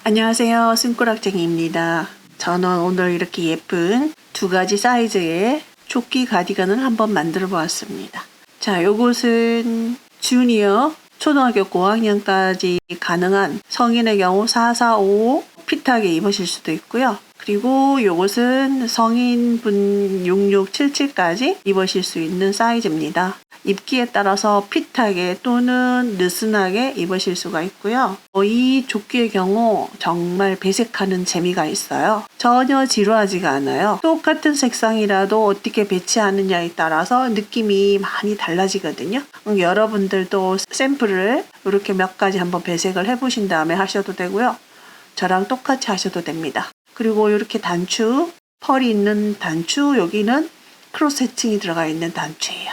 안녕하세요. 승꾸락쟁이입니다. 저는 오늘 이렇게 예쁜 두 가지 사이즈의 조끼 가디건을 한번 만들어 보았습니다. 자, 요것은 주니어 초등학교 고학년까지 가능한 성인의 경우 445 핏하게 입으실 수도 있고요. 그리고 요것은 성인분 6677까지 입으실 수 있는 사이즈입니다. 입기에 따라서 핏하게 또는 느슨하게 입으실 수가 있고요. 이 조끼의 경우 정말 배색하는 재미가 있어요. 전혀 지루하지가 않아요. 똑같은 색상이라도 어떻게 배치하느냐에 따라서 느낌이 많이 달라지거든요. 여러분들도 샘플을 이렇게 몇 가지 한번 배색을 해보신 다음에 하셔도 되고요. 저랑 똑같이 하셔도 됩니다. 그리고 이렇게 단추, 펄이 있는 단추, 여기는 크로스 해칭이 들어가 있는 단추예요.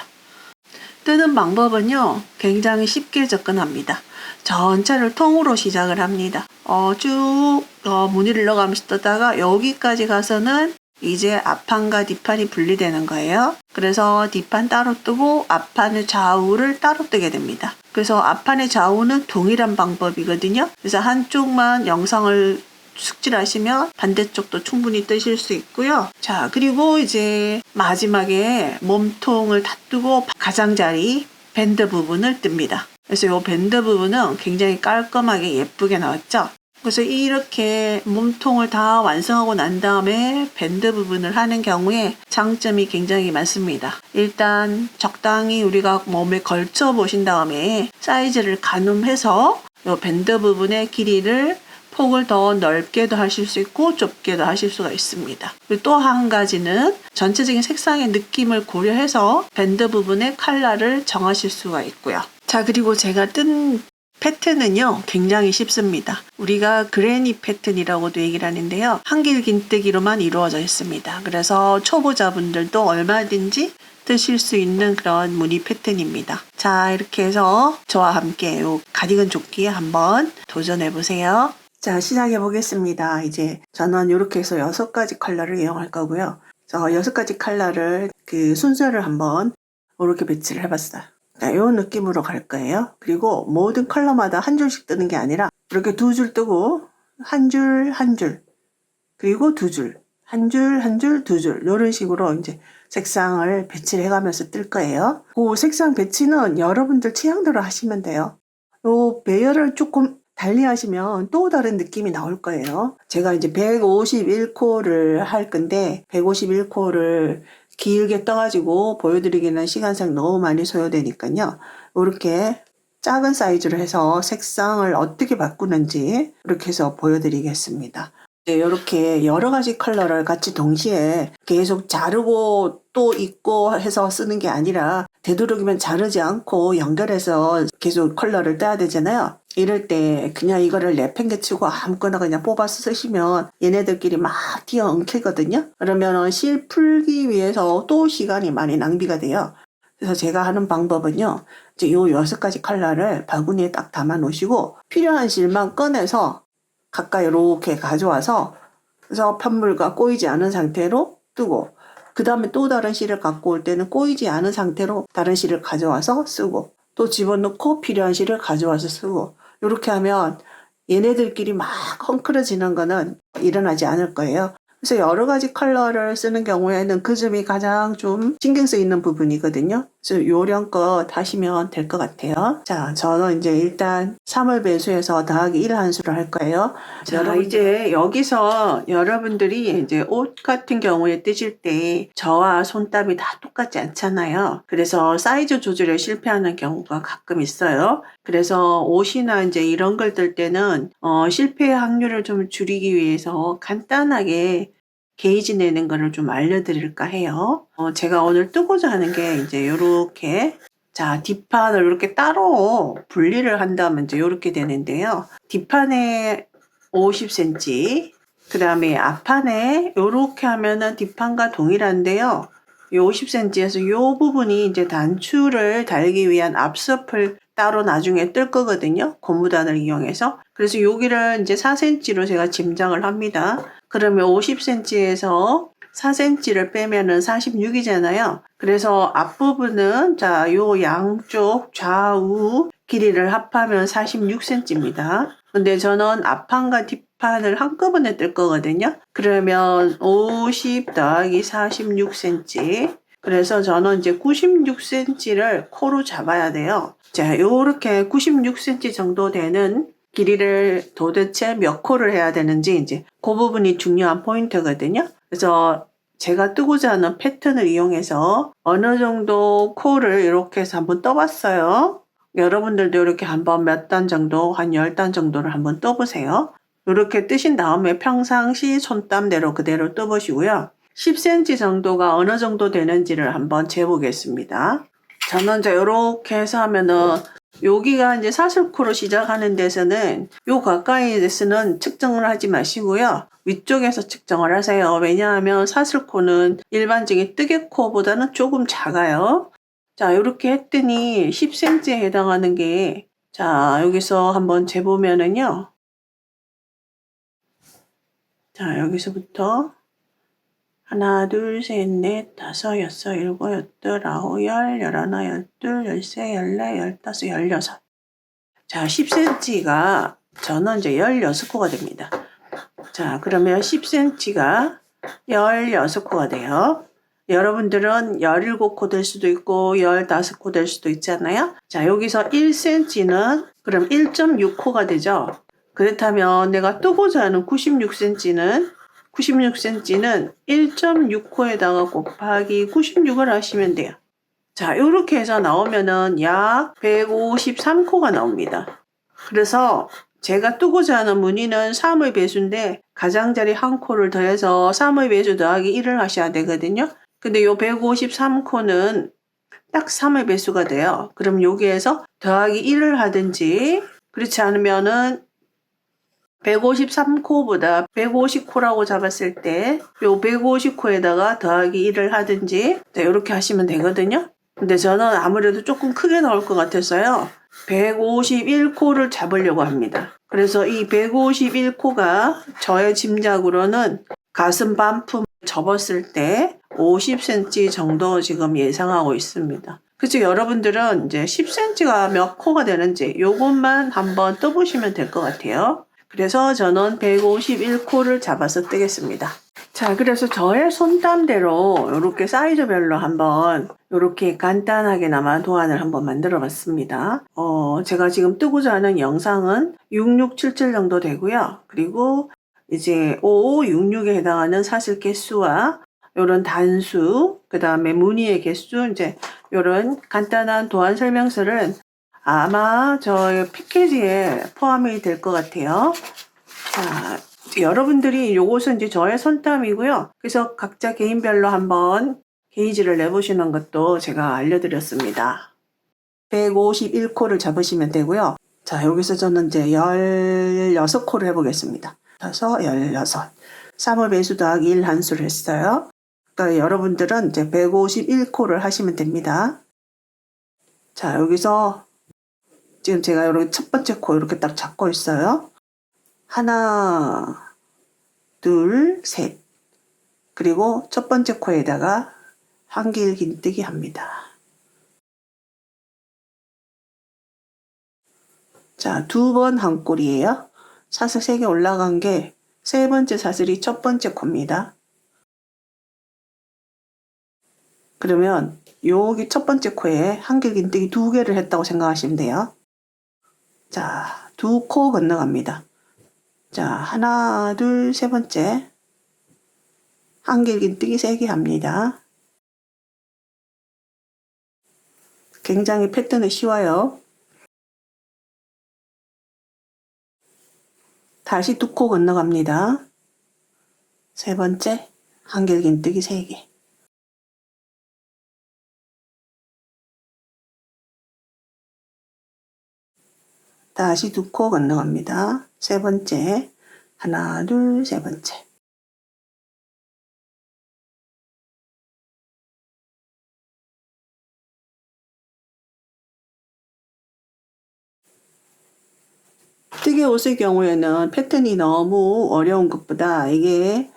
뜨는 방법은요, 굉장히 쉽게 접근합니다. 전체를 통으로 시작을 합니다. 쭉 무늬를 넣어가면서 뜨다가 여기까지 가서는 이제 앞판과 뒷판이 분리되는 거예요. 그래서 뒷판 따로 뜨고 앞판의 좌우를 따로 뜨게 됩니다. 그래서 앞판의 좌우는 동일한 방법이거든요. 그래서 한쪽만 영상을 숙지하시면 반대쪽도 충분히 뜨실 수 있고요. 자, 그리고 이제 마지막에 몸통을 다 뜨고 가장자리 밴드 부분을 뜹니다. 그래서 이 밴드 부분은 굉장히 깔끔하게 예쁘게 나왔죠. 그래서 이렇게 몸통을 다 완성하고 난 다음에 밴드 부분을 하는 경우에 장점이 굉장히 많습니다. 일단 적당히 우리가 몸에 걸쳐 보신 다음에 사이즈를 가늠해서 이 밴드 부분의 길이를 폭을 더 넓게도 하실 수 있고 좁게도 하실 수가 있습니다. 그리고 또 한 가지는 전체적인 색상의 느낌을 고려해서 밴드 부분의 컬러를 정하실 수가 있고요. 자, 그리고 제가 뜬 패턴은요, 굉장히 쉽습니다. 우리가 그래니 패턴이라고도 얘기를 하는데요. 한길 긴뜨기로만 이루어져 있습니다. 그래서 초보자분들도 얼마든지 뜨실 수 있는 그런 무늬 패턴입니다. 자, 이렇게 해서 저와 함께 이 가디건 조끼에 한번 도전해 보세요. 자, 시작해 보겠습니다. 이제 저는 이렇게 해서 6가지 컬러를 이용할 거고요. 6가지 컬러를 그 순서를 한번 이렇게 배치를 해봤어요. 자, 이 느낌으로 갈 거예요. 그리고 모든 컬러마다 한 줄씩 뜨는 게 아니라 이렇게 2줄 뜨고 한 줄, 한 줄, 그리고 2줄, 한 줄, 한 줄, 2줄 이런 식으로 이제 색상을 배치를 해가면서 뜰 거예요. 그 색상 배치는 여러분들 취향대로 하시면 돼요. 요 배열을 조금 달리 하시면 또 다른 느낌이 나올 거예요. 제가 이제 151코를 할 건데 151코를 길게 떠가지고 보여드리기는 시간상 너무 많이 소요되니까요. 이렇게 작은 사이즈로 해서 색상을 어떻게 바꾸는지 이렇게 해서 보여드리겠습니다. 이렇게 여러 가지 컬러를 같이 동시에 계속 자르고 또 입고 해서 쓰는 게 아니라 되도록이면 자르지 않고 연결해서 계속 컬러를 떠야 되잖아요. 이럴 때 그냥 이거를 내팽개치고 아무거나 그냥 뽑아서 쓰시면 얘네들끼리 막 튀어 엉키거든요. 그러면 실 풀기 위해서 또 시간이 많이 낭비가 돼요. 그래서 제가 하는 방법은요. 이제 요 6가지 컬러를 바구니에 딱 담아 놓으시고 필요한 실만 꺼내서 가까이 이렇게 가져와서 그래서 편물과 꼬이지 않은 상태로 뜨고 그 다음에 또 다른 실을 갖고 올 때는 꼬이지 않은 상태로 다른 실을 가져와서 쓰고 또 집어넣고 필요한 실을 가져와서 쓰고 이렇게 하면 얘네들끼리 막 헝클어지는 거는 일어나지 않을 거예요. 그래서 여러 가지 컬러를 쓰는 경우에는 그 점이 가장 좀 신경 쓰이는 부분이거든요. 그래서 요령껏 하시면 될 것 같아요. 자, 저는 이제 일단 3을 배수해서 더하기 1 함수를 할 거예요. 자, 이제 여기서 여러분들이 이제 옷 같은 경우에 뜨실 때 저와 손땀이 다 똑같지 않잖아요. 그래서 사이즈 조절에 실패하는 경우가 가끔 있어요. 그래서 옷이나 이제 이런 걸 뜰 때는 실패 확률을 좀 줄이기 위해서 간단하게 게이지 내는 거를 좀 알려드릴까 해요. 제가 오늘 뜨고자 하는 게 이제 요렇게 자, 뒷판을 이렇게 따로 분리를 한다면 이제 이렇게 되는데요. 뒷판에 50cm, 그 다음에 앞판에 이렇게 하면은 뒷판과 동일한데요. 이 50cm에서 이 부분이 이제 단추를 달기 위한 앞서플 따로 나중에 뜰 거거든요. 고무단을 이용해서. 그래서 여기를 이제 4cm로 제가 짐작을 합니다. 그러면 50cm에서 4cm를 빼면은 46이잖아요. 그래서 앞부분은 자, 요 양쪽 좌우 길이를 합하면 46cm입니다. 근데 저는 앞판과 판을 한꺼번에 뜰 거거든요. 그러면 50 더하기 46cm. 그래서 저는 이제 96cm를 코로 잡아야 돼요. 자, 요렇게 96cm 정도 되는 길이를 도대체 몇 코를 해야 되는지 이제 그 부분이 중요한 포인트거든요. 그래서 제가 뜨고자 하는 패턴을 이용해서 어느 정도 코를 이렇게 해서 한번 떠봤어요. 여러분들도 이렇게 한번 몇 단 정도, 한 10단 정도를 한번 떠보세요. 이렇게 뜨신 다음에 평상시 손땀대로 그대로 떠보시고요. 10cm 정도가 어느 정도 되는지를 한번 재보겠습니다. 저는 이제 이렇게 해서 하면은 여기가 이제 사슬코로 시작하는 데서는 요 가까이에서는 측정을 하지 마시고요. 위쪽에서 측정을 하세요. 왜냐하면 사슬코는 일반적인 뜨개코보다는 조금 작아요. 자, 이렇게 했더니 10cm에 해당하는 게, 자, 여기서 한번 재보면은요. 자, 여기서부터 하나, 둘, 셋, 넷, 다섯, 여섯, 일곱, 여덟, 아홉, 열, 열하나, 열둘, 열세, 열네, 열다섯, 열여섯. 자, 10cm가 저는 이제 16코가 됩니다. 자, 그러면 10cm가 16코가 돼요. 여러분들은 17코 될 수도 있고 15코 될 수도 있잖아요. 자, 여기서 1cm는 그럼 1.6코가 되죠. 그렇다면 내가 뜨고자 하는 96cm는 1.6코에다가 곱하기 96을 하시면 돼요. 자, 이렇게 해서 나오면은 약 153코가 나옵니다. 그래서 제가 뜨고자 하는 무늬는 3의 배수인데 가장자리 한 코를 더해서 3의 배수 더하기 1을 하셔야 되거든요. 근데 요 153코는 딱 3의 배수가 돼요. 그럼 여기에서 더하기 1을 하든지 그렇지 않으면은 153코보다 150코라고 잡았을 때 요 150코에다가 더하기 1을 하든지 이렇게 하시면 되거든요. 근데 저는 아무래도 조금 크게 나올 것 같아서요. 151코를 잡으려고 합니다. 그래서 이 151코가 저의 짐작으로는 가슴 반품 접었을 때 50cm 정도 지금 예상하고 있습니다. 그쵸? 여러분들은 이제 10cm가 몇 코가 되는지 요것만 한번 떠보시면 될 것 같아요. 그래서 저는 151코를 잡아서 뜨겠습니다. 자, 그래서 저의 손땀대로 이렇게 사이즈별로 한번 이렇게 간단하게나마 도안을 한번 만들어 봤습니다. 제가 지금 뜨고자 하는 영상은 6677 정도 되고요. 그리고 이제 5566에 해당하는 사슬 개수와 이런 단수, 그 다음에 무늬의 개수, 이제 이런 간단한 도안 설명서를 아마 저의 패키지에 포함이 될 것 같아요. 자, 여러분들이 요것은 이제 저의 손땀이고요. 그래서 각자 개인별로 한번 게이지를 내보시는 것도 제가 알려드렸습니다. 151코를 잡으시면 되고요. 자, 여기서 저는 이제 16코를 해보겠습니다. 그래서 16. 3의 배수 더하기 1 한수를 했어요. 그러니까 여러분들은 이제 151코를 하시면 됩니다. 자, 여기서 지금 제가 이렇게 첫 번째 코 이렇게 딱 잡고 있어요. 하나, 둘, 셋. 그리고 첫 번째 코에다가 한길 긴뜨기 합니다. 자, 2번 한 꼴이에요. 사슬 3개 올라간 게 세 번째 사슬이 첫 번째 코입니다. 그러면 여기 첫 번째 코에 한길 긴뜨기 2개를 했다고 생각하시면 돼요. 자, 2코 건너갑니다. 자, 하나, 둘, 세 번째. 한길 긴뜨기 3개 합니다. 굉장히 패턴이 쉬워요. 다시 2코 건너갑니다. 세 번째, 한길 긴뜨기 3개. 다시 2코 건너갑니다. 세 번째, 하나, 둘, 세 번째. 뜨개 옷의 경우에는 패턴이 너무 어려운 것보다 이게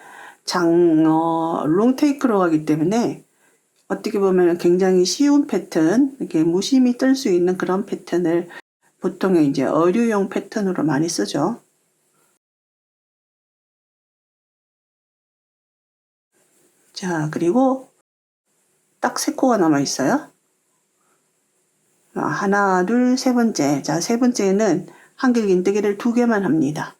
롱테이크로 가기 때문에 어떻게 보면 굉장히 쉬운 패턴, 이렇게 무심히 뜰 수 있는 그런 패턴을 보통 이제 어류용 패턴으로 많이 쓰죠. 자, 그리고 딱 3코가 남아 있어요. 하나, 둘, 세 번째. 자, 세 번째는 한길긴뜨기를 2개만 합니다.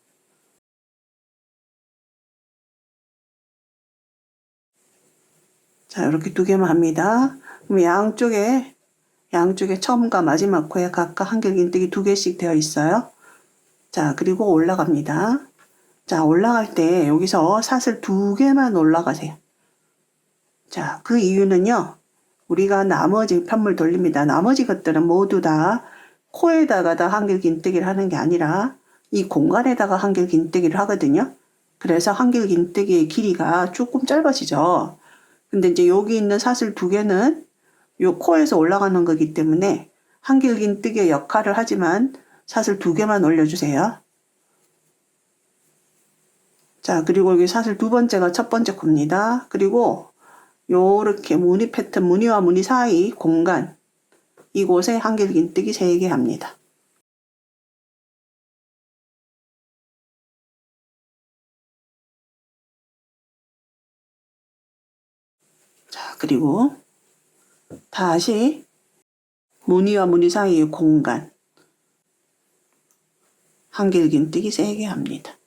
자, 이렇게 2개만 합니다. 그럼 양쪽에 처음과 마지막 코에 각각 한길긴뜨기 2개씩 되어 있어요. 자, 그리고 올라갑니다. 자, 올라갈 때 여기서 사슬 2개만 올라가세요. 자, 그 이유는요. 우리가 나머지 편물 돌립니다. 나머지 것들은 모두 다 코에다가 다 한길긴뜨기를 하는 게 아니라 이 공간에다가 한길긴뜨기를 하거든요. 그래서 한길긴뜨기의 길이가 조금 짧아지죠. 근데 이제 여기 있는 사슬 2개는 요 코에서 올라가는 거기 때문에 한길긴뜨기의 역할을 하지만 사슬 2개만 올려주세요. 자, 그리고 여기 사슬 2번째가 첫 번째 코입니다. 그리고 요렇게 무늬 패턴, 무늬와 무늬 사이 공간, 이곳에 한길긴뜨기 3개 합니다. 자, 그리고 다시 무늬와 무늬 사이의 공간, 한길긴뜨기 3개 합니다.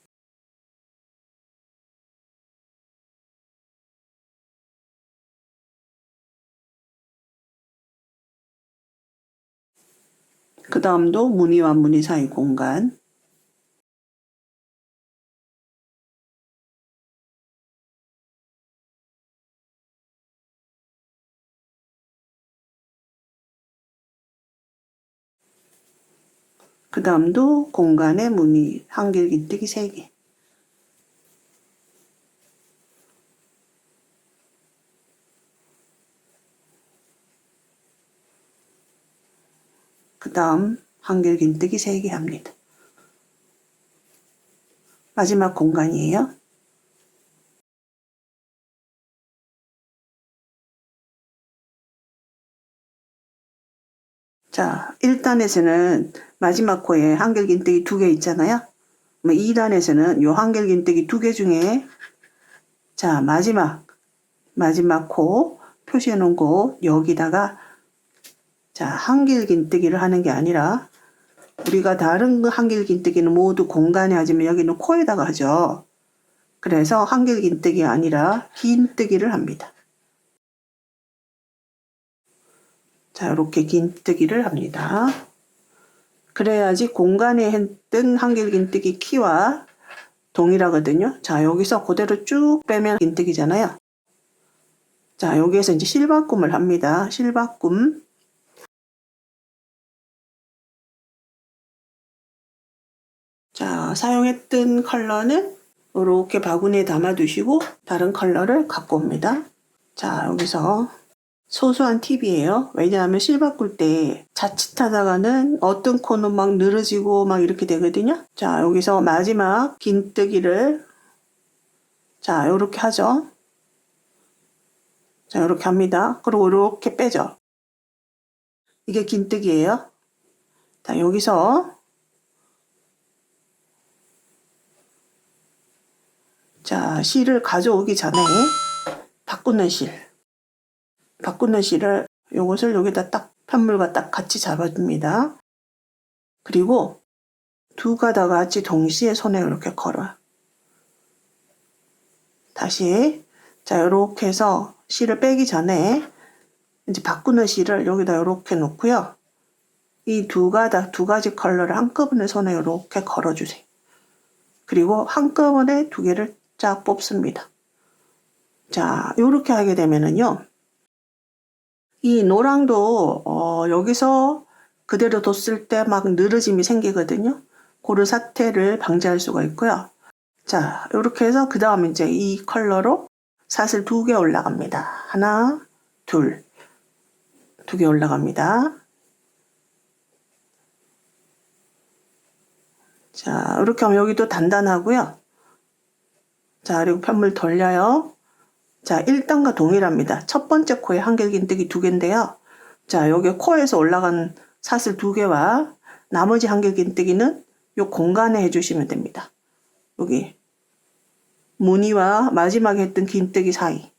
그 다음도 무늬와 무늬 사이 공간, 그 다음도 공간에 무늬, 한길긴뜨기 3개. 그 다음 한길긴뜨기 3개 합니다. 마지막 공간이에요. 자, 1단에서는 마지막 코에 한길긴뜨기 2개 있잖아요. 2단에서는 요 한길긴뜨기 2개 중에 자, 마지막 코 표시해 놓은 곳 여기다가 자, 한길긴뜨기를 하는 게 아니라 우리가 다른 한길긴뜨기는 모두 공간에 하지만 여기는 코에다가 하죠. 그래서 한길긴뜨기 아니라 긴뜨기를 합니다. 자, 이렇게 긴뜨기를 합니다. 그래야지 공간에 했던 한길긴뜨기 키와 동일하거든요. 자, 여기서 그대로 쭉 빼면 긴뜨기잖아요. 자, 여기에서 이제 실바꿈을 합니다. 실바꿈. 자, 사용했던 컬러는 이렇게 바구니에 담아두시고 다른 컬러를 갖고 옵니다. 자, 여기서 소소한 팁이에요. 왜냐하면 실 바꿀 때 자칫하다가는 어떤 코는 막 늘어지고 막 이렇게 되거든요. 자, 여기서 마지막 긴뜨기를 자, 이렇게 하죠. 자, 이렇게 합니다. 그리고 이렇게 빼죠. 이게 긴뜨기예요. 자, 여기서 자, 실을 가져오기 전에 바꾸는 실을 요것을 여기다 딱 편물과 딱 같이 잡아줍니다. 그리고 두 가닥 같이 동시에 손에 이렇게 걸어요. 다시 자, 이렇게 해서 실을 빼기 전에 이제 바꾸는 실을 여기다 이렇게 놓고요. 이 두 가지 컬러를 한꺼번에 손에 이렇게 걸어주세요. 그리고 한꺼번에 2개를 쫙 뽑습니다. 자, 이렇게 하게 되면은요. 이 노랑도 여기서 그대로 뒀을 때 막 늘어짐이 생기거든요. 그런 사태를 방지할 수가 있고요. 자, 이렇게 해서 그 다음에 이제 이 컬러로 사슬 2개 올라갑니다. 하나, 둘, 2개 올라갑니다. 자, 이렇게 하면 여기도 단단하고요. 자, 그리고 편물 돌려요. 자, 1단과 동일합니다. 첫 번째 코에 한길긴뜨기 2개인데요. 자, 여기 코에서 올라간 사슬 2개와 나머지 한길긴뜨기는 이 공간에 해주시면 됩니다. 여기 무늬와 마지막에 했던 긴뜨기 사이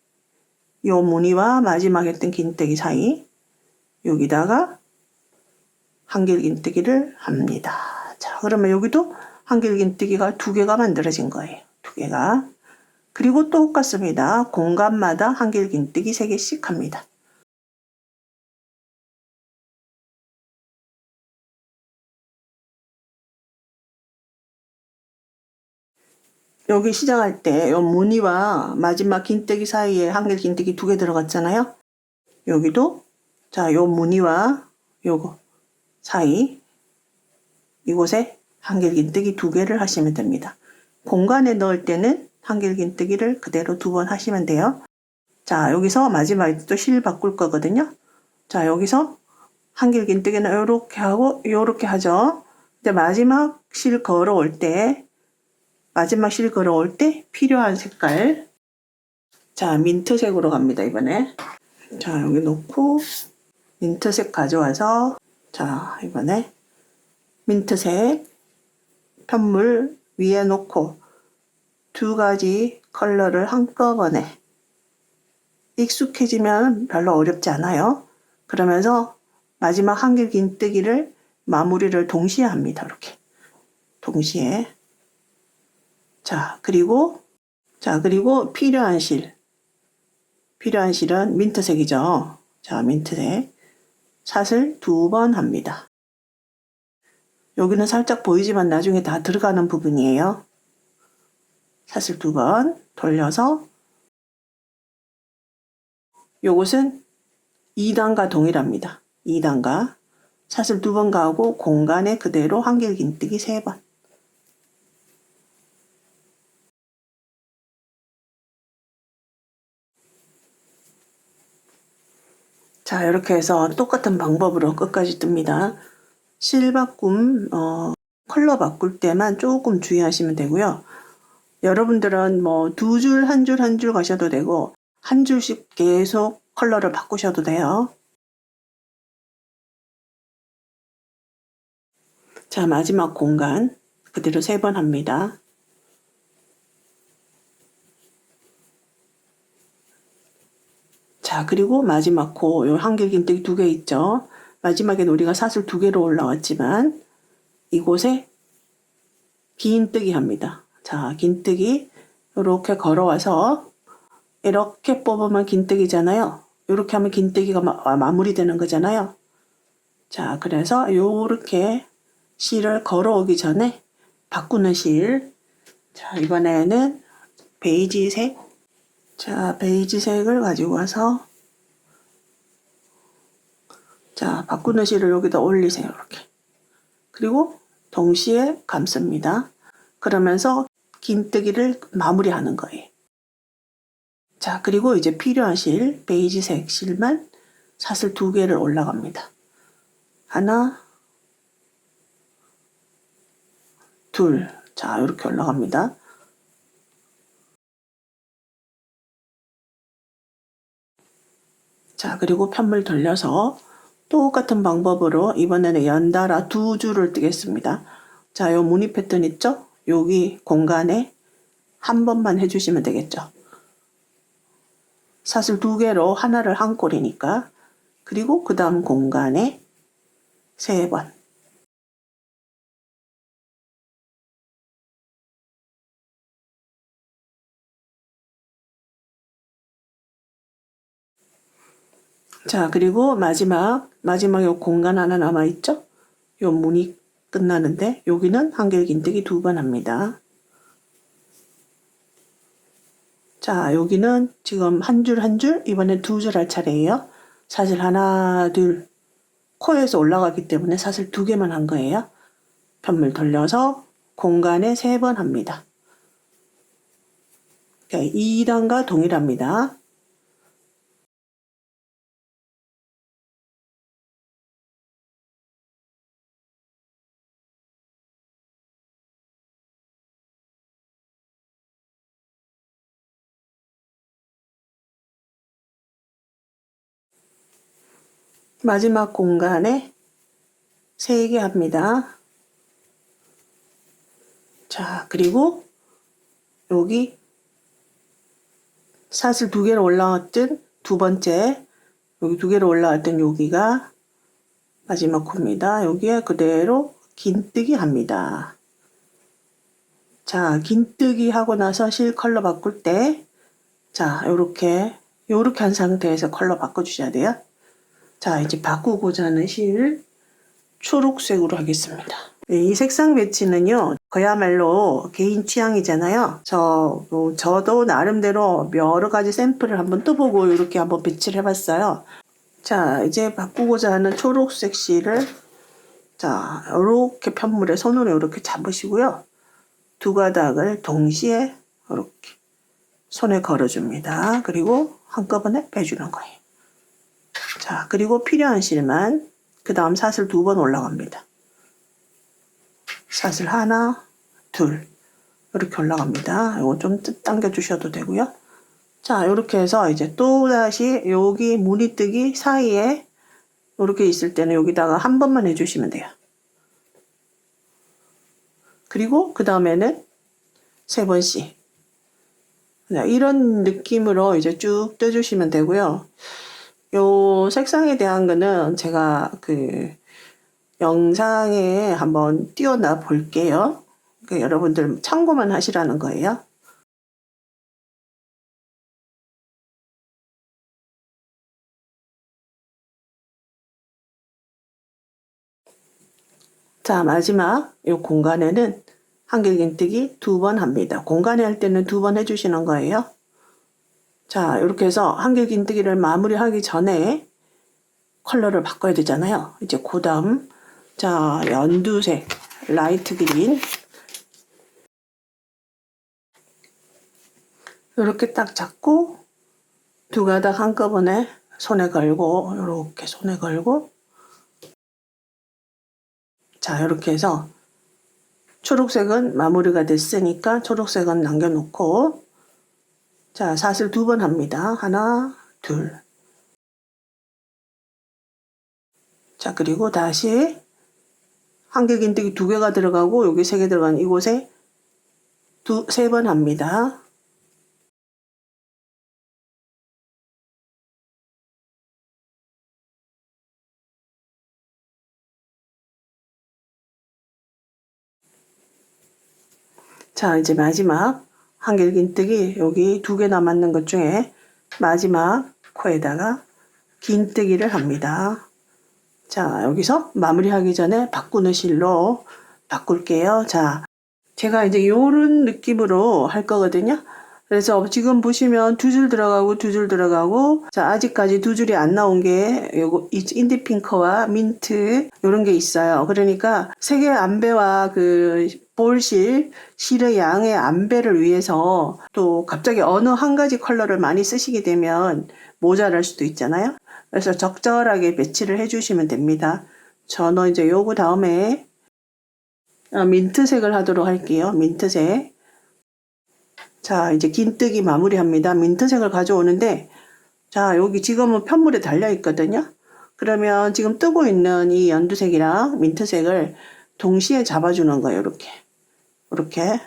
요 무늬와 마지막 했던 긴뜨기 사이 여기다가 한길긴뜨기를 합니다. 자, 그러면 여기도 한길긴뜨기가 2개가 만들어진 거예요. 2개가. 그리고 똑같습니다. 공간마다 한길긴뜨기 3개씩 합니다. 여기 시작할 때 요 무늬와 마지막 긴뜨기 사이에 한길긴뜨기 2개 들어갔잖아요. 여기도 자, 요 무늬와 요거 사이 이곳에 한길긴뜨기 2개를 하시면 됩니다. 공간에 넣을 때는 한길긴뜨기를 그대로 2번 하시면 돼요. 자, 여기서 마지막에 또 실 바꿀 거거든요. 자, 여기서 한길긴뜨기는 요렇게 하고 요렇게 하죠. 근데 마지막 실 걸어올 때 필요한 색깔, 자, 민트색으로 갑니다. 이번에 자, 여기 놓고 민트색 가져와서 자, 이번에 민트색 편물 위에 놓고 2가지 컬러를 한꺼번에 익숙해지면 별로 어렵지 않아요. 그러면서 마지막 한길긴뜨기를 마무리를 동시에 합니다. 이렇게 동시에. 자, 그리고 필요한 실은 민트색이죠. 자, 민트색 샷을 2번 합니다. 여기는 살짝 보이지만 나중에 다 들어가는 부분이에요. 샷을 2번 돌려서 요것은 2단과 동일합니다. 2단과 샷을 2번 가고 공간에 그대로 한길긴뜨기 3번. 자, 이렇게 해서 똑같은 방법으로 끝까지 뜹니다. 실 바꿈, 컬러 바꿀 때만 조금 주의하시면 되고요. 여러분들은 뭐 2줄, 한 줄, 한 줄 가셔도 되고, 한 줄씩 계속 컬러를 바꾸셔도 돼요. 자, 마지막 공간 그대로 3번 합니다. 자, 그리고 마지막 요 한길긴뜨기 2개 있죠. 마지막엔 우리가 샷을 2개로 올라왔지만 이곳에 긴뜨기 합니다. 자, 긴뜨기 이렇게 걸어와서 이렇게 뽑으면 긴뜨기잖아요. 이렇게 하면 긴뜨기가 마무리되는 거잖아요. 자, 그래서 요렇게 실을 걸어오기 전에 바꾸는 실. 자, 이번에는 베이지색. 자, 베이지색을 가지고 와서 자, 바꾸는 실을 여기다 올리세요. 이렇게. 그리고 동시에 감습니다. 그러면서 긴뜨기를 마무리하는 거예요. 자, 그리고 이제 필요한 실, 베이지색 실만 샷을 2개를 올라갑니다. 하나, 둘. 자, 이렇게 올라갑니다. 자, 그리고 편물 돌려서 똑같은 방법으로 이번에는 연달아 2줄을 뜨겠습니다. 자, 요 무늬 패턴 있죠? 여기 공간에 한 번만 해주시면 되겠죠. 샷을 2개로 하나를 한 꼴이니까. 그리고 그 다음 공간에 3번. 자, 그리고 마지막 요 공간 하나 남아있죠? 요 무늬 끝나는데 여기는 한길긴뜨기 2번 합니다. 자, 여기는 지금 한 줄 한 줄, 이번엔 2줄 할 차례예요. 사실 하나, 둘, 코에서 올라가기 때문에 사실 2개만 한 거예요. 편물 돌려서 공간에 3번 합니다. 2단과 동일합니다. 마지막 공간에 3개 합니다. 자, 그리고 여기 샷을 2개로 올라왔던 두 번째 여기 두 개로 올라왔던 여기가 마지막 코입니다. 여기에 그대로 긴뜨기 합니다. 자, 긴뜨기 하고 나서 실 컬러 바꿀 때, 자, 요렇게 한 상태에서 컬러 바꿔주셔야 돼요. 자, 이제 바꾸고자 하는 실 초록색으로 하겠습니다. 이 색상 배치는요, 그야말로 개인 취향이잖아요. 저도 나름대로 여러 가지 샘플을 한번 떠보고 이렇게 한번 배치를 해봤어요. 자, 이제 바꾸고자 하는 초록색 실을, 자, 이렇게 편물에 손으로 이렇게 잡으시고요. 두 가닥을 동시에 이렇게 손에 걸어줍니다. 그리고 한꺼번에 빼주는 거예요. 자, 그리고 필요한 실만 그 다음 사슬 2번 올라갑니다. 사슬 하나, 둘 이렇게 올라갑니다. 이거 좀 당겨 주셔도 되고요. 자, 이렇게 해서 이제 또 다시 여기 무늬뜨기 사이에 이렇게 있을 때는 여기다가 한 번만 해주시면 돼요. 그리고 그 다음에는 3번씩 이런 느낌으로 이제 쭉 떠주시면 되고요. 요 색상에 대한 거는 제가 그 영상에 한번 띄워놔 볼게요. 그러니까 여러분들 참고만 하시라는 거예요. 자, 마지막 요 공간에는 한길긴뜨기 2번 합니다. 공간에 할 때는 2번 해주시는 거예요. 자, 이렇게 해서 한길긴뜨기를 마무리하기 전에 컬러를 바꿔야 되잖아요. 이제 그 다음, 자, 연두색, 라이트 그린. 이렇게 딱 잡고, 두 가닥 한꺼번에 손에 걸고, 이렇게 손에 걸고, 자, 이렇게 해서 초록색은 마무리가 됐으니까 초록색은 남겨놓고, 자, 사슬 2번 합니다. 하나, 둘. 자, 그리고 다시 한길긴뜨기 2개가 들어가고 여기 3개 들어간 이곳에 3번 합니다. 자, 이제 마지막 한길긴뜨기 여기 2개 남았는 것 중에 마지막 코에다가 긴뜨기를 합니다. 자, 여기서 마무리하기 전에 바꾸는 실로 바꿀게요. 자, 제가 이제 요런 느낌으로 할 거거든요. 그래서 지금 보시면 2줄 들어가고 2줄 들어가고, 자, 아직까지 2줄이 안 나온 게 요거 인디핑크와 민트 요런 게 있어요. 그러니까 색의 안배와 그 실의 양의 안배를 위해서 또 갑자기 어느 한 가지 컬러를 많이 쓰시게 되면 모자랄 수도 있잖아요. 그래서 적절하게 배치를 해주시면 됩니다. 저는 이제 요거 다음에 민트색을 하도록 할게요. 민트색. 자, 이제 긴뜨기 마무리합니다. 민트색을 가져오는데, 자, 여기 지금은 편물에 달려 있거든요. 그러면 지금 뜨고 있는 이 연두색이랑 민트색을 동시에 잡아주는 거예요. 이렇게.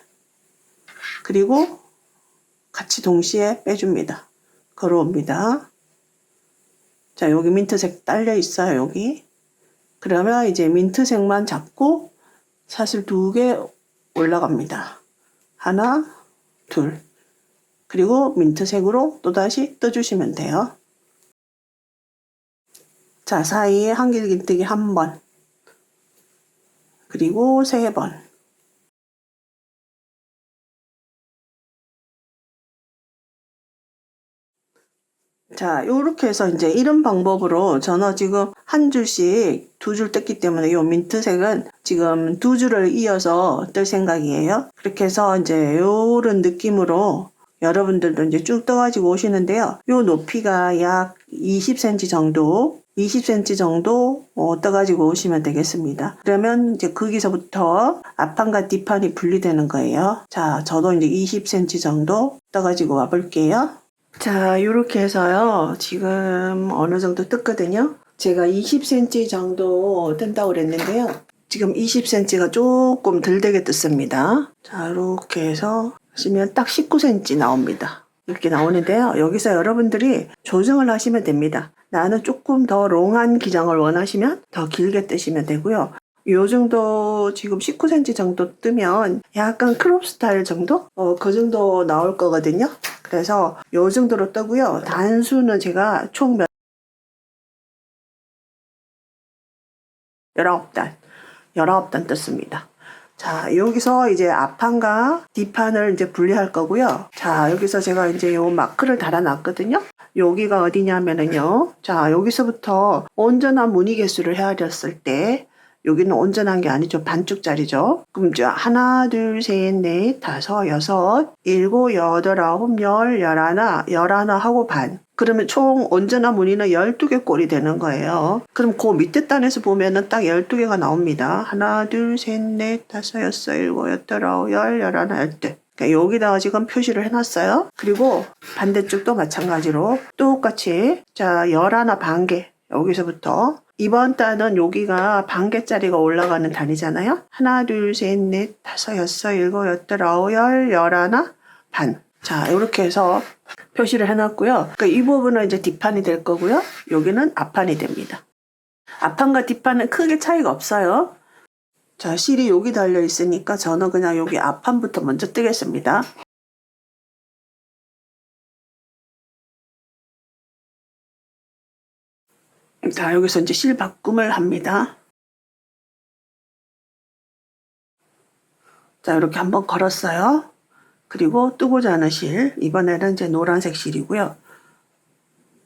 그리고 같이 동시에 빼줍니다. 걸어옵니다. 자, 여기 민트색 딸려 있어요. 여기. 그러면 이제 민트색만 잡고 사슬 2개 올라갑니다. 하나, 둘. 그리고 민트색으로 또다시 떠주시면 돼요. 자, 사이에 한길긴뜨기 1번. 그리고 3번. 자, 요렇게 해서 이제 이런 방법으로 저는 지금 한 줄씩 2줄 떴기 때문에 요 민트색은 지금 2줄을 이어서 뜰 생각이에요. 그렇게 해서 이제 요런 느낌으로 여러분들도 이제 쭉 떠가지고 오시는데요. 요 높이가 약 20cm 정도 떠가지고 오시면 되겠습니다. 그러면 이제 거기서부터 앞판과 뒷판이 분리되는 거예요. 자, 저도 이제 20cm 정도 떠가지고 와볼게요. 자, 이렇게 해서요. 지금 어느 정도 떴거든요. 제가 20cm 정도 뜬다고 그랬는데요. 지금 20cm가 조금 덜 되게 떴습니다. 자, 이렇게 해서 쓰면 딱 19cm 나옵니다. 이렇게 나오는데요. 여기서 여러분들이 조정을 하시면 됩니다. 나는 조금 더 롱한 기장을 원하시면 더 길게 뜨시면 되고요. 요 정도 지금 19cm 정도 뜨면 약간 크롭 스타일 정도? 그 정도 나올 거거든요. 그래서 요 정도로 뜨고요. 단수는 제가 총 19단, 19단 떴습니다. 자, 여기서 이제 앞판과 뒷판을 이제 분리할 거고요. 자, 여기서 제가 이제 요 마크를 달아놨거든요. 여기가 어디냐면은요. 자, 여기서부터 온전한 무늬 개수를 헤아렸을 때 여기는 온전한 게 아니죠. 반쪽짜리죠. 그럼 이제 하나, 둘, 셋, 넷, 다섯, 여섯, 일곱, 여덟, 아홉, 열, 열하나, 열하나 하고 반. 그러면 총 온전한 무늬는 12개 꼴이 되는 거예요. 그럼 그 밑에 단에서 보면은 딱 12개가 나옵니다. 하나, 둘, 셋, 넷, 다섯, 여섯, 일곱, 여덟, 아홉, 열, 열하나, 열둘. 그러니까 여기다가 지금 표시를 해놨어요. 그리고 반대쪽도 마찬가지로 똑같이 자, 열하나 반개. 여기서부터 이번 단은 여기가 반개짜리가 올라가는 단이잖아요. 하나, 둘, 셋, 넷, 다섯, 여섯, 일곱, 여덟, 아홉, 열, 열하나, 반. 자, 이렇게 해서 표시를 해놨고요. 그러니까 이 부분은 이제 뒷판이 될 거고요. 여기는 앞판이 됩니다. 앞판과 뒷판은 크게 차이가 없어요. 자, 실이 여기 달려 있으니까 저는 그냥 여기 앞판부터 먼저 뜨겠습니다. 자, 여기서 이제 실 바꿈을 합니다. 자, 이렇게 한번 걸었어요. 그리고 뜨고자 하는 실, 이번에는 이제 노란색 실이고요.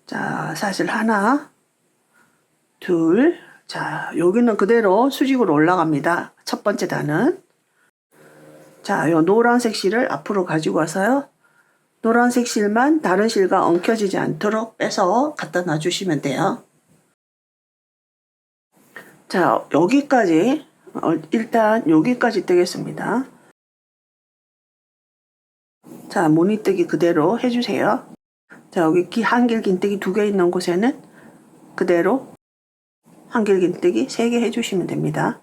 자, 사실 하나, 둘, 자, 여기는 그대로 수직으로 올라갑니다. 첫 번째 단은. 자, 요 노란색 실을 앞으로 가지고 와서요. 노란색 실만 다른 실과 엉켜지지 않도록 빼서 갖다 놔주시면 돼요. 자, 여기까지, 일단 여기까지 뜨겠습니다. 자, 무늬 뜨기 그대로 해주세요. 자, 여기 한길 긴뜨기 2개 있는 곳에는 그대로 한길 긴뜨기 3개 해주시면 됩니다.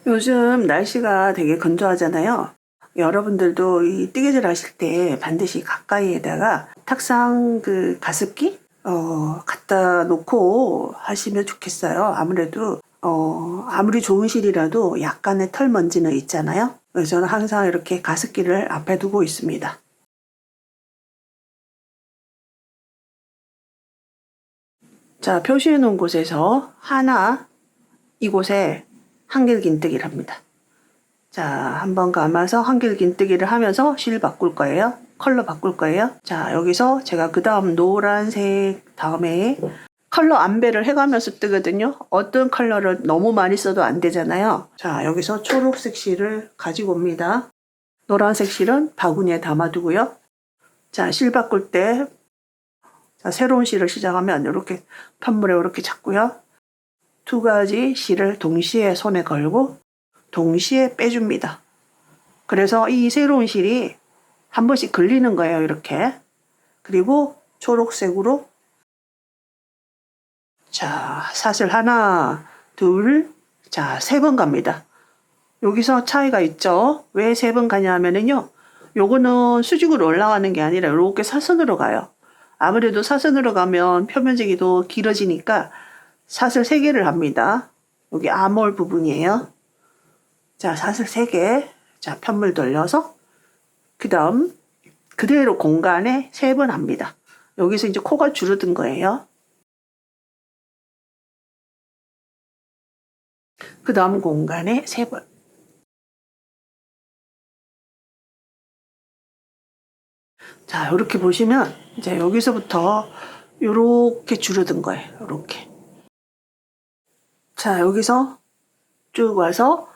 요즘 날씨가 되게 건조하잖아요. 여러분들도 이 뜨개질 하실 때 반드시 가까이에다가 탁상 그 가습기 갖다 놓고 하시면 좋겠어요. 아무래도 아무리 좋은 실이라도 약간의 털 먼지는 있잖아요. 그래서 저는 항상 이렇게 가습기를 앞에 두고 있습니다. 자, 표시해 놓은 곳에서 하나, 이곳에 한길 긴뜨기를 합니다. 자, 한번 감아서 한길 긴뜨기를 하면서 실 바꿀 거예요. 컬러 바꿀 거예요. 자, 여기서 제가 그 다음 노란색 다음에 컬러 안배를 해가면서 뜨거든요. 어떤 컬러를 너무 많이 써도 안 되잖아요. 자, 여기서 초록색 실을 가지고 옵니다. 노란색 실은 바구니에 담아두고요. 자, 실 바꿀 때 자, 새로운 실을 시작하면 이렇게 판물에 이렇게 잡고요. 2가지 실을 동시에 손에 걸고 동시에 빼줍니다. 그래서 이 새로운 실이 한 번씩 걸리는 거예요. 이렇게. 그리고 초록색으로 자, 사슬 하나, 둘, 자, 3번 갑니다. 여기서 차이가 있죠. 왜 3번 가냐 하면은요. 요거는 수직으로 올라가는 게 아니라 이렇게 사선으로 가요. 아무래도 사선으로 가면 표면적이 더 길어지니까 사슬 3개를 합니다. 여기 아몰 부분이에요. 자, 사슬 3개. 자, 편물 돌려서 그 다음 그대로 공간에 3번 합니다. 여기서 이제 코가 줄어든 거예요. 그 다음 공간에 3번. 자, 이렇게 보시면 이제 여기서부터 이렇게 줄어든 거예요. 이렇게. 자, 여기서 쭉 와서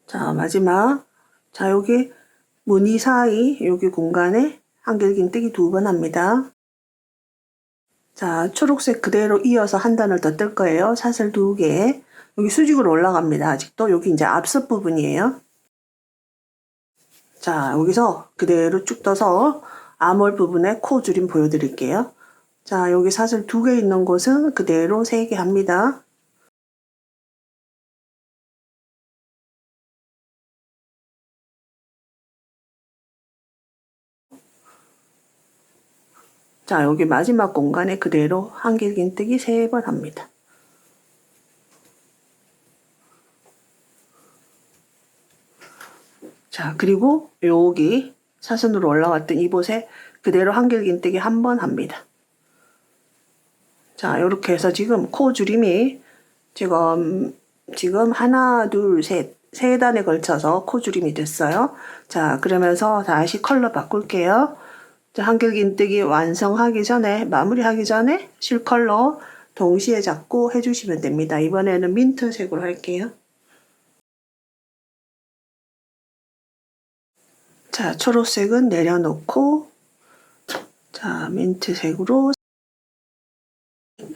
자, 마지막 자, 여기 무늬 사이 여기 공간에 한길 긴뜨기 2번 합니다. 자, 초록색 그대로 이어서 한 단을 더 뜰 거예요. 사슬 2개. 여기 수직으로 올라갑니다. 아직도 여기 이제 앞선 부분이에요. 자, 여기서 그대로 쭉 떠서 아몰 부분에 코 줄임 보여드릴게요. 자, 여기 사슬 2개 있는 곳은 그대로 3개 합니다. 자, 여기 마지막 공간에 그대로 한길긴뜨기 3번 합니다. 자, 그리고 여기 사선으로 올라왔던 이곳에 그대로 한길긴뜨기 1번 합니다. 자, 이렇게 해서 지금 코 줄임이 지금 하나, 둘, 셋, 3단에 걸쳐서 코 줄임이 됐어요. 자, 그러면서 다시 컬러 바꿀게요. 자, 한길긴뜨기 완성하기 전에, 마무리하기 전에 실컬러 동시에 잡고 해주시면 됩니다. 이번에는 민트색으로 할게요. 자, 초록색은 내려놓고, 자, 민트색으로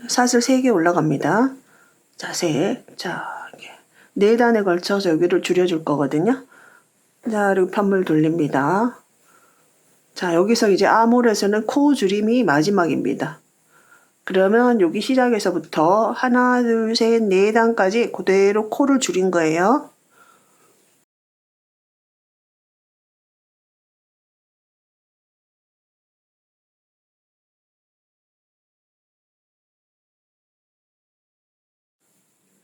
사슬 3개 올라갑니다. 자, 셋. 자, 4단에 걸쳐서 여기를 줄여줄 거거든요. 자, 그리고 편물 돌립니다. 자, 여기서 이제 아몰에서는 코 줄임이 마지막입니다. 그러면 여기 시작에서부터 하나, 둘, 셋, 4단까지 그대로 코를 줄인 거예요.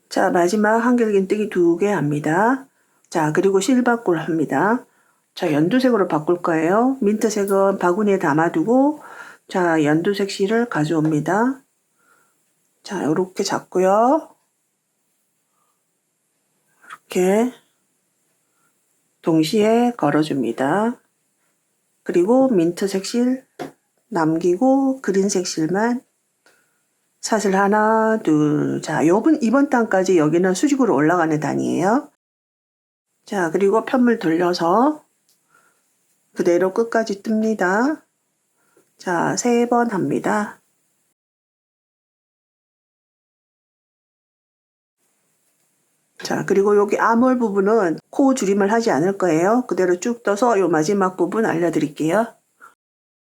자, 마지막 한길긴뜨기 2개 합니다. 자, 그리고 실바꿀 합니다. 자, 연두색으로 바꿀 거예요. 민트색은 바구니에 담아두고, 자, 연두색 실을 가져옵니다. 자, 요렇게 잡고요. 이렇게 동시에 걸어줍니다. 그리고 민트색 실 남기고 그린색 실만 사슬 하나, 둘. 자, 이번 단까지 여기는 수직으로 올라가는 단이에요. 자, 그리고 편물 돌려서 그대로 끝까지 뜹니다. 자, 3번 합니다. 자, 그리고 여기 아몰 부분은 코 줄임을 하지 않을 거예요. 그대로 쭉 떠서 요 마지막 부분 알려드릴게요.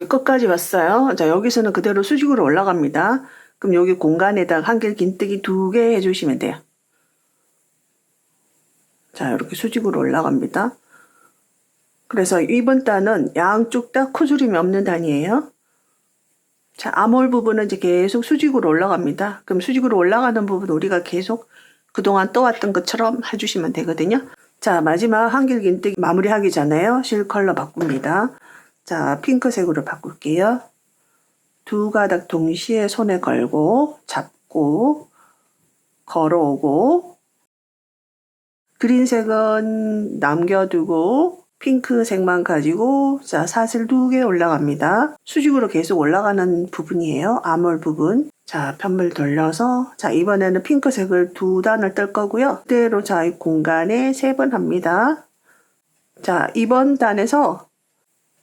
끝까지 왔어요. 자, 여기서는 그대로 수직으로 올라갑니다. 그럼 여기 공간에다 한길긴뜨기 2개 해주시면 돼요. 자, 이렇게 수직으로 올라갑니다. 그래서 이번 단은 양쪽 다 코줄임이 없는 단이에요. 자, 아몰 부분은 이제 계속 수직으로 올라갑니다. 그럼 수직으로 올라가는 부분 우리가 계속 그동안 떠왔던 것처럼 해주시면 되거든요. 자, 마지막 한길긴뜨기 마무리하기 전에요. 실 컬러 바꿉니다. 자, 핑크색으로 바꿀게요. 2가닥 동시에 손에 걸고 잡고 걸어오고 그린색은 남겨두고 핑크색만 가지고 자, 사슬 2개 올라갑니다. 수직으로 계속 올라가는 부분이에요. 아몰 부분. 자, 편물 돌려서 자, 이번에는 핑크색을 2단을 뜰 거고요. 그대로 자, 이 공간에 3번 합니다. 자, 이번 단에서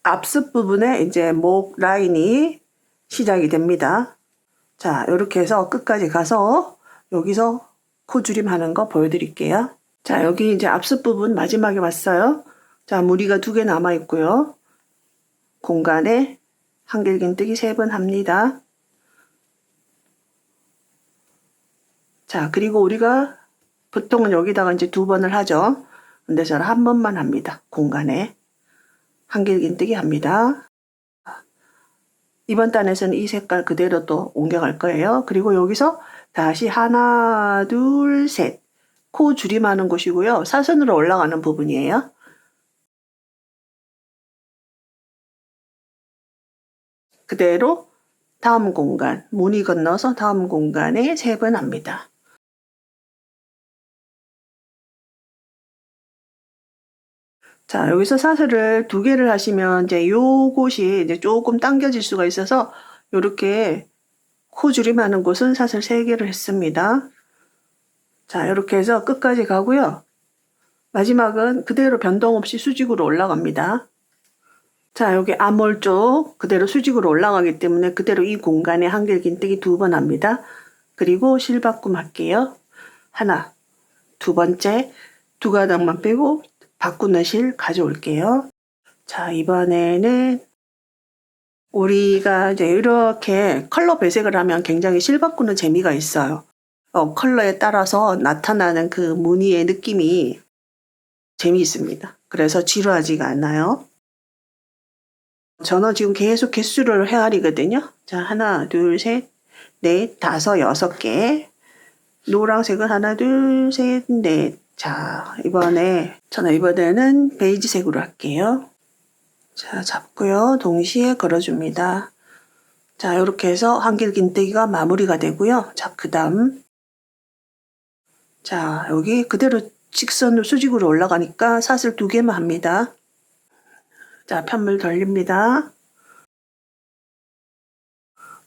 앞습 부분에 이제 목 라인이 시작이 됩니다. 자, 이렇게 해서 끝까지 가서 여기서 코줄임 하는 거 보여드릴게요. 자, 여기 이제 앞습 부분 마지막에 왔어요. 자, 무늬가 2개 남아 있고요. 공간에 한길긴뜨기 3번 합니다. 자, 그리고 우리가 보통은 여기다가 이제 2번을 하죠. 근데 저는 1번만 합니다. 공간에 한길긴뜨기 합니다. 이번 단에서는 이 색깔 그대로 또 옮겨갈 거예요. 그리고 여기서 다시 하나, 둘, 셋. 코 줄임하는 곳이고요. 사선으로 올라가는 부분이에요. 그대로 다음 공간, 무늬 건너서 다음 공간에 3번 합니다. 자, 여기서 사슬을 2개를 하시면 이제 요곳이 이제 조금 당겨질 수가 있어서 이렇게 코 줄임하는 곳은 사슬 3개를 했습니다. 자, 이렇게 해서 끝까지 가고요. 마지막은 그대로 변동 없이 수직으로 올라갑니다. 자, 여기 아몰 쪽 그대로 수직으로 올라가기 때문에 그대로 이 공간에 한길긴뜨기 2번 합니다. 그리고 실바꿈 할게요. 하나, 2번째 2가닥만 빼고 바꾸는 실 가져올게요. 자, 이번에는 우리가 이제 이렇게 컬러 배색을 하면 굉장히 실 바꾸는 재미가 있어요. 컬러에 따라서 나타나는 그 무늬의 느낌이 재미있습니다. 그래서 지루하지가 않아요. 저는 지금 계속 개수를 헤아리거든요. 자, 하나, 둘, 셋, 넷, 다섯, 여섯 개. 노란색은 하나, 둘, 셋, 넷. 자, 저는 이번에는 베이지색으로 할게요. 자, 잡고요. 동시에 걸어줍니다. 자, 이렇게 해서 한길긴뜨기가 마무리가 되고요. 자, 그 다음. 자, 여기 그대로 직선으로 수직으로 올라가니까 사슬 2개만 합니다. 자, 편물 돌립니다.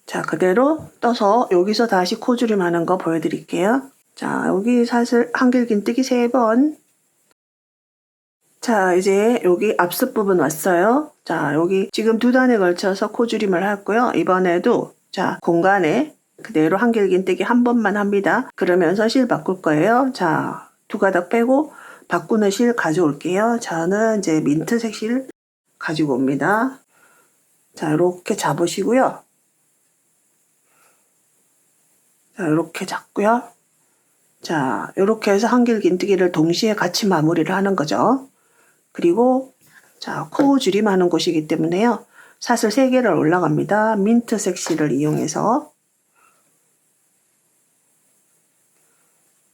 자, 그대로 떠서 여기서 다시 코줄임 하는 거 보여드릴게요. 자, 여기 사슬 한길긴뜨기 3번. 자, 이제 여기 앞서 부분 왔어요. 자, 여기 지금 2단에 걸쳐서 코줄임을 했고요. 이번에도 자, 공간에 그대로 한길긴뜨기 1번만 합니다. 그러면서 실 바꿀 거예요. 자, 2가닥 빼고 바꾸는 실 가져올게요. 저는 이제 민트색 실 가지고 옵니다. 자, 이렇게 잡으시고요. 자, 이렇게 잡고요. 자, 이렇게 해서 한길긴뜨기를 동시에 같이 마무리를 하는 거죠. 그리고 자, 코 줄임하는 곳이기 때문에요. 사슬 3개를 올라갑니다. 민트색 실을 이용해서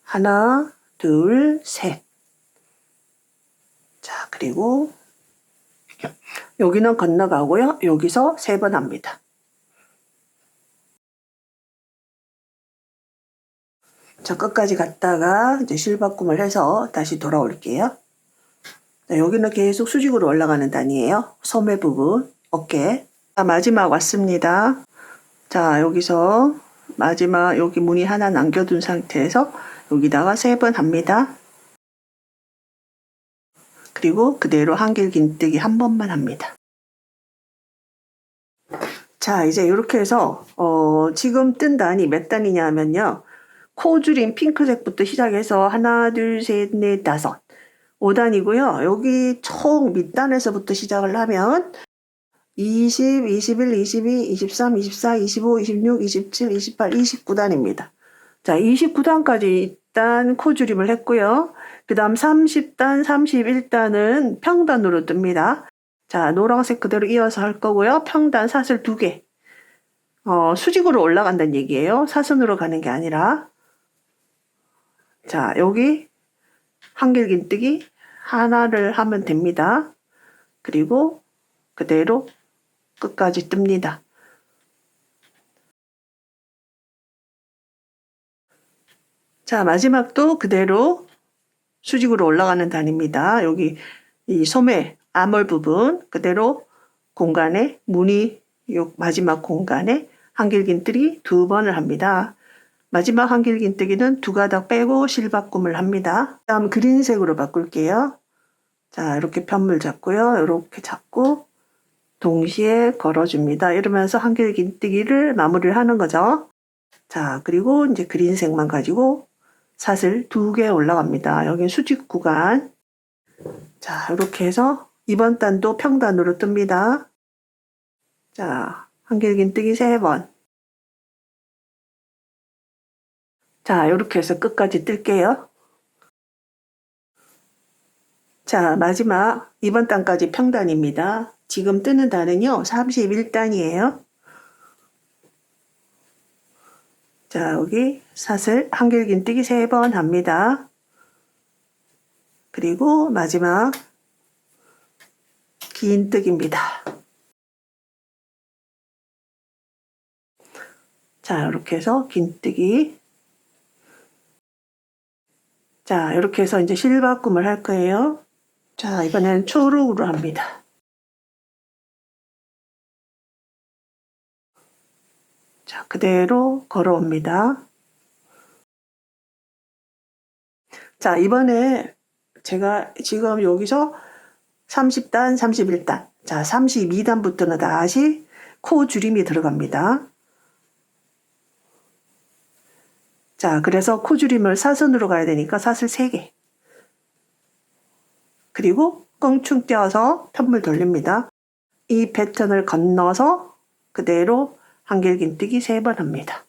하나, 둘, 셋. 자, 그리고 여기는 건너가고요. 여기서 3번 합니다. 자, 끝까지 갔다가 이제 실바꿈을 해서 다시 돌아올게요. 자, 여기는 계속 수직으로 올라가는 단이에요. 소매 부분, 어깨. 자, 마지막 왔습니다. 자, 여기서 마지막 여기 무늬 하나 남겨둔 상태에서 여기다가 3번 합니다. 그리고 그대로 한길긴뜨기 1번만 합니다. 자, 이제 이렇게 해서 지금 뜬 단이 몇 단이냐 하면요. 코줄임 핑크색부터 시작해서 하나, 둘, 셋, 넷, 다섯. 5단이고요. 여기 총 밑단에서부터 시작을 하면 20, 21, 22, 23, 24, 25, 26, 27, 28, 29단입니다. 자, 29단까지 일단 코줄임을 했고요. 그 다음 30단, 31단은 평단으로 뜹니다. 자, 노란색 그대로 이어서 할 거고요. 평단 사슬 2개. 수직으로 올라간다는 얘기예요. 사선으로 가는 게 아니라. 자, 여기 한길긴뜨기 하나를 하면 됩니다. 그리고 그대로 끝까지 뜹니다. 자, 마지막도 그대로 수직으로 올라가는 단입니다. 여기 이 소매 암홀 부분 그대로 공간에 무늬 요 마지막 공간에 한길긴뜨기 2번을 합니다. 마지막 한길긴뜨기는 2가닥 빼고 실바꿈을 합니다. 다음 그린색으로 바꿀게요. 자, 이렇게 편물 잡고요. 이렇게 잡고 동시에 걸어줍니다. 이러면서 한길긴뜨기를 마무리를 하는 거죠. 자, 그리고 이제 그린색만 가지고 사슬 2개 올라갑니다. 여기 수직 구간. 자, 이렇게 해서 이번 단도 평단으로 뜹니다. 자, 한길긴뜨기 3번. 자, 이렇게 해서 끝까지 뜰게요. 자, 마지막 이번 단까지 평단입니다. 지금 뜨는 단은요, 31단이에요. 자, 여기 사슬 한길긴뜨기 3번 합니다. 그리고 마지막 긴뜨기입니다. 자, 이렇게 해서 긴뜨기. 자, 이렇게 해서 이제 실바꿈을 할 거예요. 자, 이번엔 초록으로 합니다. 자, 그대로 걸어옵니다. 자, 이번에 제가 지금 여기서 30단, 31단. 자, 32단부터는 다시 코 줄임이 들어갑니다. 자, 그래서 코 줄임을 사선으로 가야 되니까 사슬 3개. 그리고 껑충 떼어서 편물 돌립니다. 이 패턴을 건너서 그대로 한길긴뜨기 3번 합니다.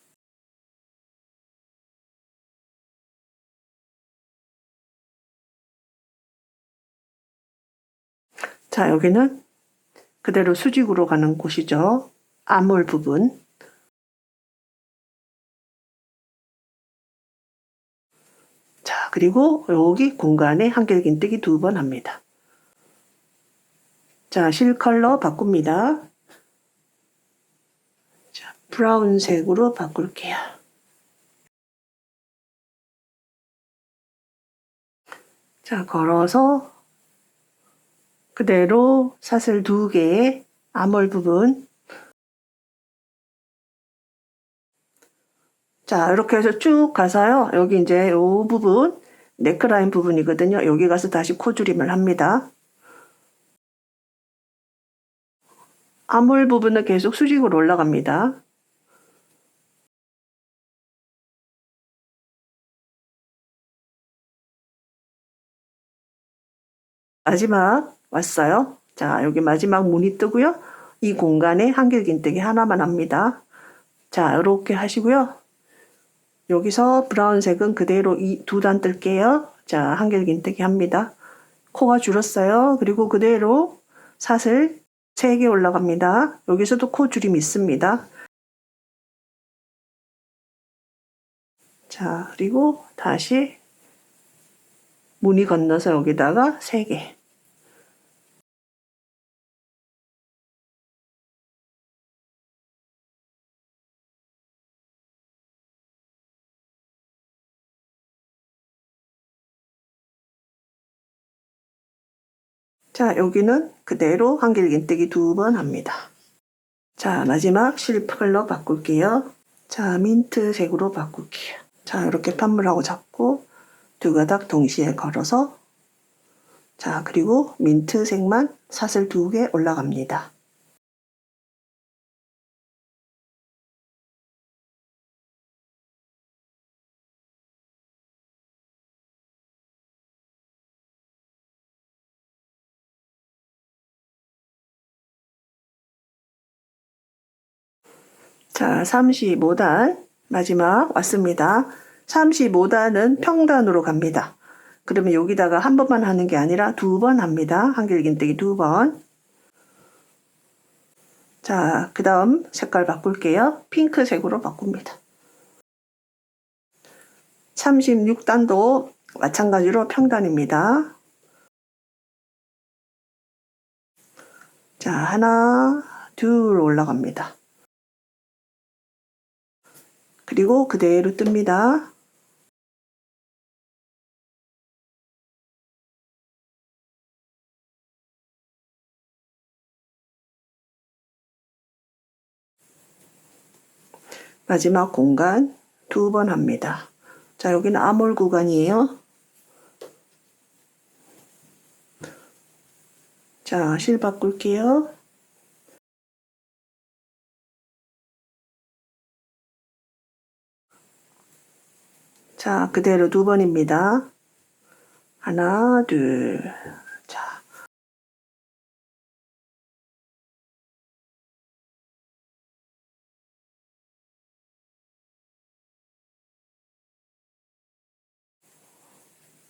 자, 여기는 그대로 수직으로 가는 곳이죠. 암홀 부분. 자, 그리고 여기 공간에 한길긴뜨기 2번 합니다. 자, 실 컬러 바꿉니다. 자, 브라운색으로 바꿀게요. 자, 걸어서 그대로 사슬 2개의 암홀 부분. 자, 이렇게 해서 쭉 가서요. 여기 이제 이 부분, 네크라인 부분이거든요. 여기 가서 다시 코줄임을 합니다. 암홀 부분은 계속 수직으로 올라갑니다. 마지막 왔어요. 자, 여기 마지막 무늬 뜨고요. 이 공간에 한길긴뜨기 하나만 합니다. 자, 이렇게 하시고요. 여기서 브라운색은 그대로 이 2단 뜰게요. 자, 한길긴뜨기 합니다. 코가 줄었어요. 그리고 그대로 사슬 3개 올라갑니다. 여기서도 코 줄임 있습니다. 자, 그리고 다시 무늬 건너서 여기다가 3개. 자, 여기는 그대로 한길긴뜨기 2번 합니다. 자, 마지막 실 컬러 바꿀게요. 자, 민트색으로 바꿀게요. 자, 이렇게 판물하고 잡고 2가닥 동시에 걸어서 자, 그리고 민트색만 사슬 2개 올라갑니다. 자, 35단 마지막 왔습니다. 35단은 평단으로 갑니다. 그러면 여기다가 한 번만 하는 게 아니라 2번 합니다. 한길긴뜨기 2번. 자, 그 다음 색깔 바꿀게요. 핑크색으로 바꿉니다. 36단도 마찬가지로 평단입니다. 자, 하나, 둘 올라갑니다. 그리고 그대로 뜹니다. 마지막 공간 2번 합니다. 자, 여기는 암홀 구간이에요. 자, 실 바꿀게요. 자, 그대로 2번입니다. 하나, 둘. 자.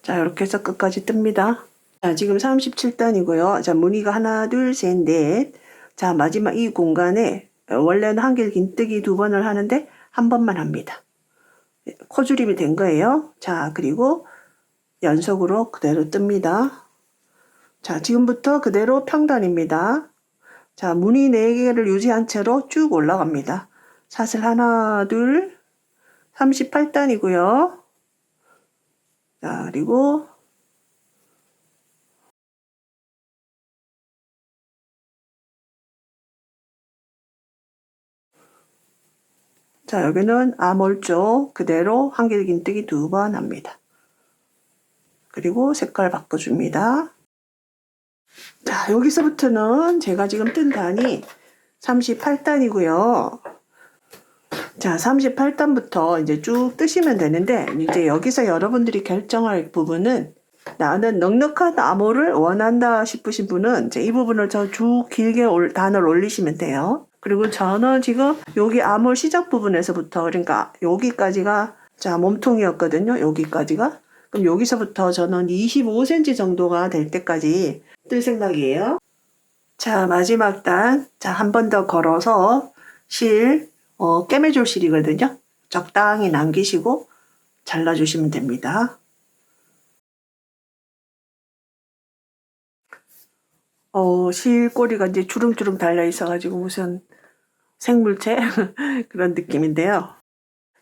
자, 이렇게 해서 끝까지 뜹니다. 자, 지금 37단이고요. 자, 무늬가 하나, 둘, 셋, 넷. 자, 마지막 이 공간에 원래는 한길긴뜨기 2번을 하는데 한 번만 합니다. 코줄임이 된 거예요. 자, 그리고 연속으로 그대로 뜹니다. 자, 지금부터 그대로 평단입니다. 자, 무늬 4개를 유지한 채로 쭉 올라갑니다. 사슬 하나, 둘, 38단이고요. 자, 그리고 자, 여기는 암홀 쪽 그대로 한길긴뜨기 2번 합니다. 그리고 색깔 바꿔줍니다. 자, 여기서부터는 제가 지금 뜬 단이 38단이고요. 자, 38단부터 이제 쭉 뜨시면 되는데, 이제 여기서 여러분들이 결정할 부분은 나는 넉넉한 암홀을 원한다 싶으신 분은 이제 이 부분을 저 쭉 길게 단을 올리시면 돼요. 그리고 저는 지금 여기 암홀 시작 부분에서부터, 그러니까 여기까지가 자 몸통이었거든요. 여기까지가. 그럼 여기서부터 저는 25cm 정도가 될 때까지 뜰 생각이에요. 자, 마지막 단. 자, 한 번 더 걸어서 실, 꿰매줄 실이거든요. 적당히 남기시고 잘라주시면 됩니다. 실꼬리가 이제 주름주름 달려 있어가지고 무슨 생물체 그런 느낌인데요.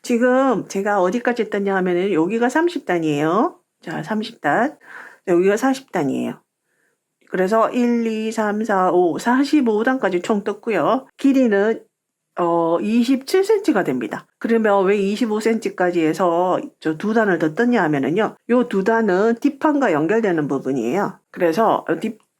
지금 제가 어디까지 했더냐 하면은 여기가 30단이에요. 자, 30단. 여기가 40단이에요. 그래서 1, 2, 3, 4, 5, 45단까지 총 떴고요. 길이는 27cm가 됩니다. 그러면 왜 25cm까지 해서 저 두 단을 더 떴냐 하면은요. 요 두 단은 뒷판과 연결되는 부분이에요. 그래서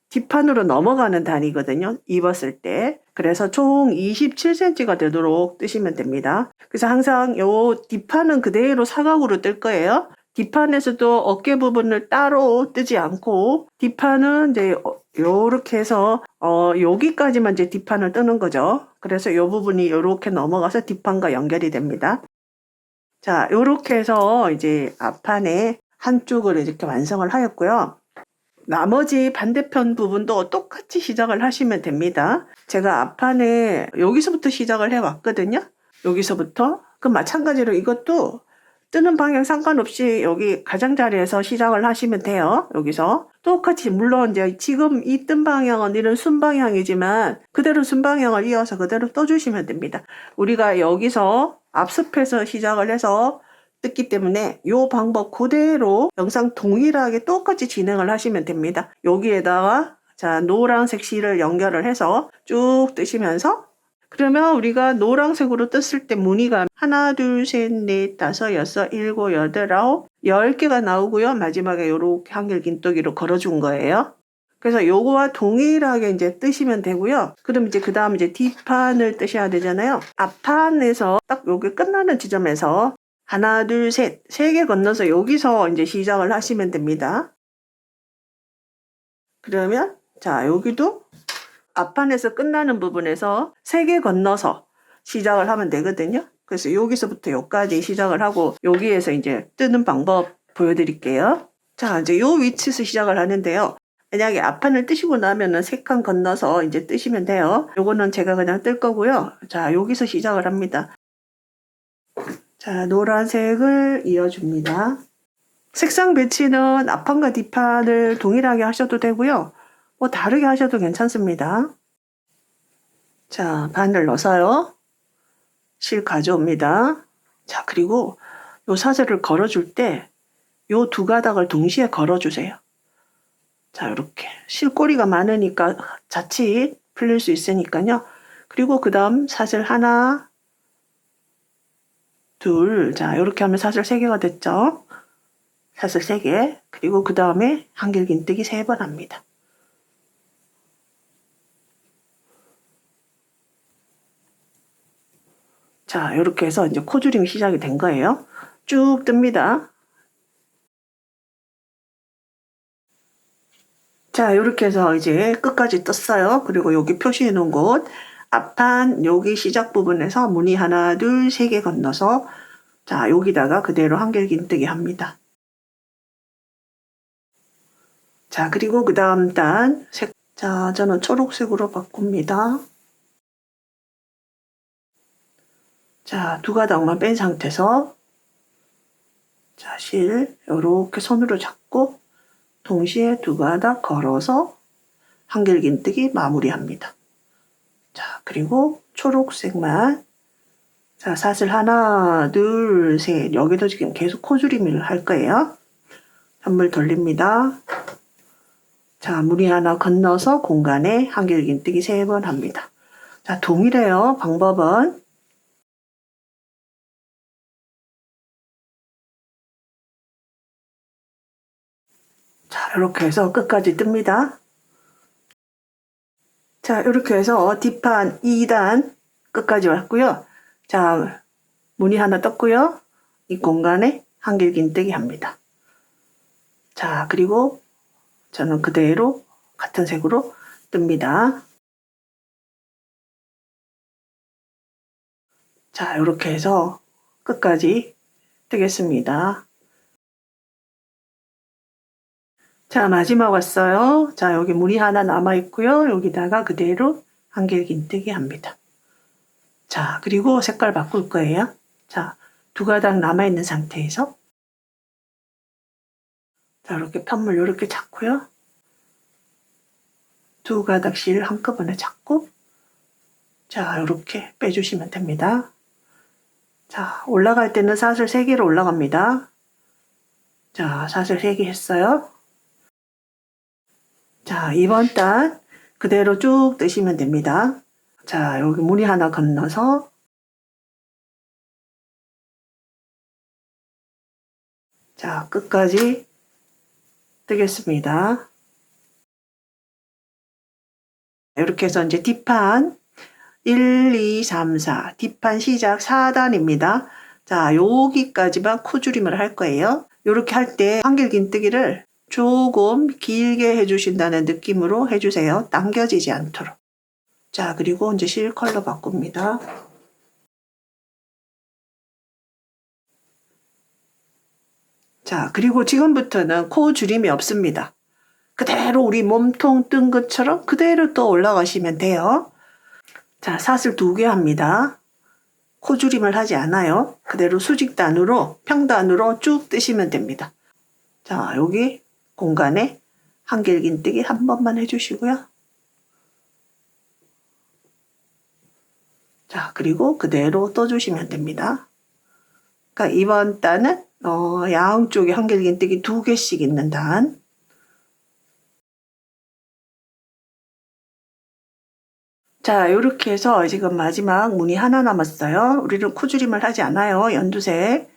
뒷판으로 넘어가는 단이거든요. 입었을 때. 그래서 총 27cm가 되도록 뜨시면 됩니다. 그래서 항상 요 뒷판은 그대로 사각으로 뜰 거예요. 뒷판에서도 어깨 부분을 따로 뜨지 않고 뒷판은 이제 요렇게 해서 여기까지만 이제 뒷판을 뜨는 거죠. 그래서 이 부분이 요렇게 넘어가서 뒷판과 연결이 됩니다. 자, 요렇게 해서 이제 앞판에 한쪽을 이렇게 완성을 하였고요. 나머지 반대편 부분도 똑같이 시작을 하시면 됩니다. 제가 앞판에 여기서부터 시작을 해 왔거든요. 여기서부터. 그 마찬가지로 이것도 뜨는 방향 상관없이 여기 가장자리에서 시작을 하시면 돼요. 여기서 똑같이 물론 이제 지금 이 뜬 방향은 이런 순방향이지만 그대로 순방향을 이어서 그대로 떠주시면 됩니다. 우리가 여기서 앞섭해서 시작을 해서 뜯기 때문에 이 방법 그대로 영상 동일하게 똑같이 진행을 하시면 됩니다. 여기에다가 자 노란색 실을 연결을 해서 쭉 뜨시면서 그러면 우리가 노란색으로 떴을 때 무늬가 하나, 둘, 셋, 넷, 다섯, 여섯, 일곱, 여덟, 아홉, 10개가 나오고요. 마지막에 요렇게 한길 긴뜨기로 걸어준 거예요. 그래서 요거와 동일하게 이제 뜨시면 되고요. 그럼 이제 그 다음 이제 뒷판을 뜨셔야 되잖아요. 앞판에서 딱 여기 끝나는 지점에서 하나, 둘, 셋, 3개 건너서 여기서 이제 시작을 하시면 됩니다. 그러면 자 여기도 앞판에서 끝나는 부분에서 3개 건너서 시작을 하면 되거든요. 그래서 여기서부터 여기까지 시작을 하고 여기에서 이제 뜨는 방법 보여드릴게요. 자 이제 요 위치에서 시작을 하는데요. 만약에 앞판을 뜨시고 나면은 3칸 건너서 이제 뜨시면 돼요. 요거는 제가 그냥 뜰 거고요. 자 여기서 시작을 합니다. 자 노란색을 이어줍니다. 색상 배치는 앞판과 뒷판을 동일하게 하셔도 되고요. 뭐 다르게 하셔도 괜찮습니다. 자, 바늘 넣어서요. 실 가져옵니다. 자, 그리고 요 사슬을 걸어줄 때 요 두 가닥을 동시에 걸어주세요. 자, 이렇게 실꼬리가 많으니까 자칫 풀릴 수 있으니까요. 그리고 그 다음 사슬 하나, 둘, 자, 이렇게 하면 사슬 3개가 됐죠. 사슬 3개. 그리고 그 다음에 한길 긴뜨기 3번 합니다. 자, 이렇게 해서 이제 코줄임이 시작이 된 거예요. 쭉 뜹니다. 자, 이렇게 해서 이제 끝까지 떴어요. 그리고 여기 표시해 놓은 곳, 앞판 여기 시작 부분에서 무늬 하나, 둘, 3개 건너서 자, 여기다가 그대로 한길 긴뜨기 합니다. 자, 그리고 그 다음 단 색, 자, 저는 초록색으로 바꿉니다. 자, 두 가닥만 뺀 상태에서 자, 실 이렇게 손으로 잡고 동시에 두 가닥 걸어서 한길 긴뜨기 마무리합니다. 자, 그리고 초록색만 자, 사슬 하나, 둘, 셋. 여기도 지금 계속 코줄임을 할 거예요. 한물 돌립니다. 자, 무늬 하나 건너서 공간에 한길 긴뜨기 3번 합니다. 자, 동일해요. 방법은. 자, 이렇게 해서 끝까지 뜹니다. 자, 이렇게 해서 뒷판 2단 끝까지 왔고요. 자, 무늬 하나 떴고요. 이 공간에 한길 긴뜨기 합니다. 자, 그리고 저는 그대로 같은 색으로 뜹니다. 자, 이렇게 해서 끝까지 뜨겠습니다. 자, 마지막 왔어요. 자, 여기 물이 하나 남아있고요. 여기다가 그대로 한길긴뜨기 합니다. 자, 그리고 색깔 바꿀 거예요. 자, 두 가닥 남아있는 상태에서 자, 이렇게 편물 이렇게 잡고요. 두 가닥씩 한꺼번에 잡고 자, 이렇게 빼주시면 됩니다. 자, 올라갈 때는 사슬 3개로 올라갑니다. 자, 사슬 3개 했어요. 자, 이번 단 그대로 쭉 뜨시면 됩니다. 자, 여기 무늬 하나 건너서 자, 끝까지 뜨겠습니다. 이렇게 해서 이제 뒷판 1, 2, 3, 4 뒷판 시작 4단입니다. 자, 여기까지만 코줄임을 할 거예요. 이렇게 할 때 한길긴뜨기를 조금 길게 해주신다는 느낌으로 해주세요. 당겨지지 않도록. 자, 그리고 이제 실 컬러 바꿉니다. 자, 그리고 지금부터는 코 줄임이 없습니다. 그대로 우리 몸통 뜬 것처럼 그대로 또 올라가시면 돼요. 자, 사슬 2개 합니다. 코 줄임을 하지 않아요. 그대로 수직단으로 평단으로 쭉 뜨시면 됩니다. 자, 여기 공간에 한길긴뜨기 한 번만 해주시고요. 자, 그리고 그대로 떠주시면 됩니다. 그러니까 이번 단은 양쪽에 한길긴뜨기 2개씩 있는 단. 자, 이렇게 해서 지금 마지막 무늬 하나 남았어요. 우리는 코줄임을 하지 않아요. 연두색.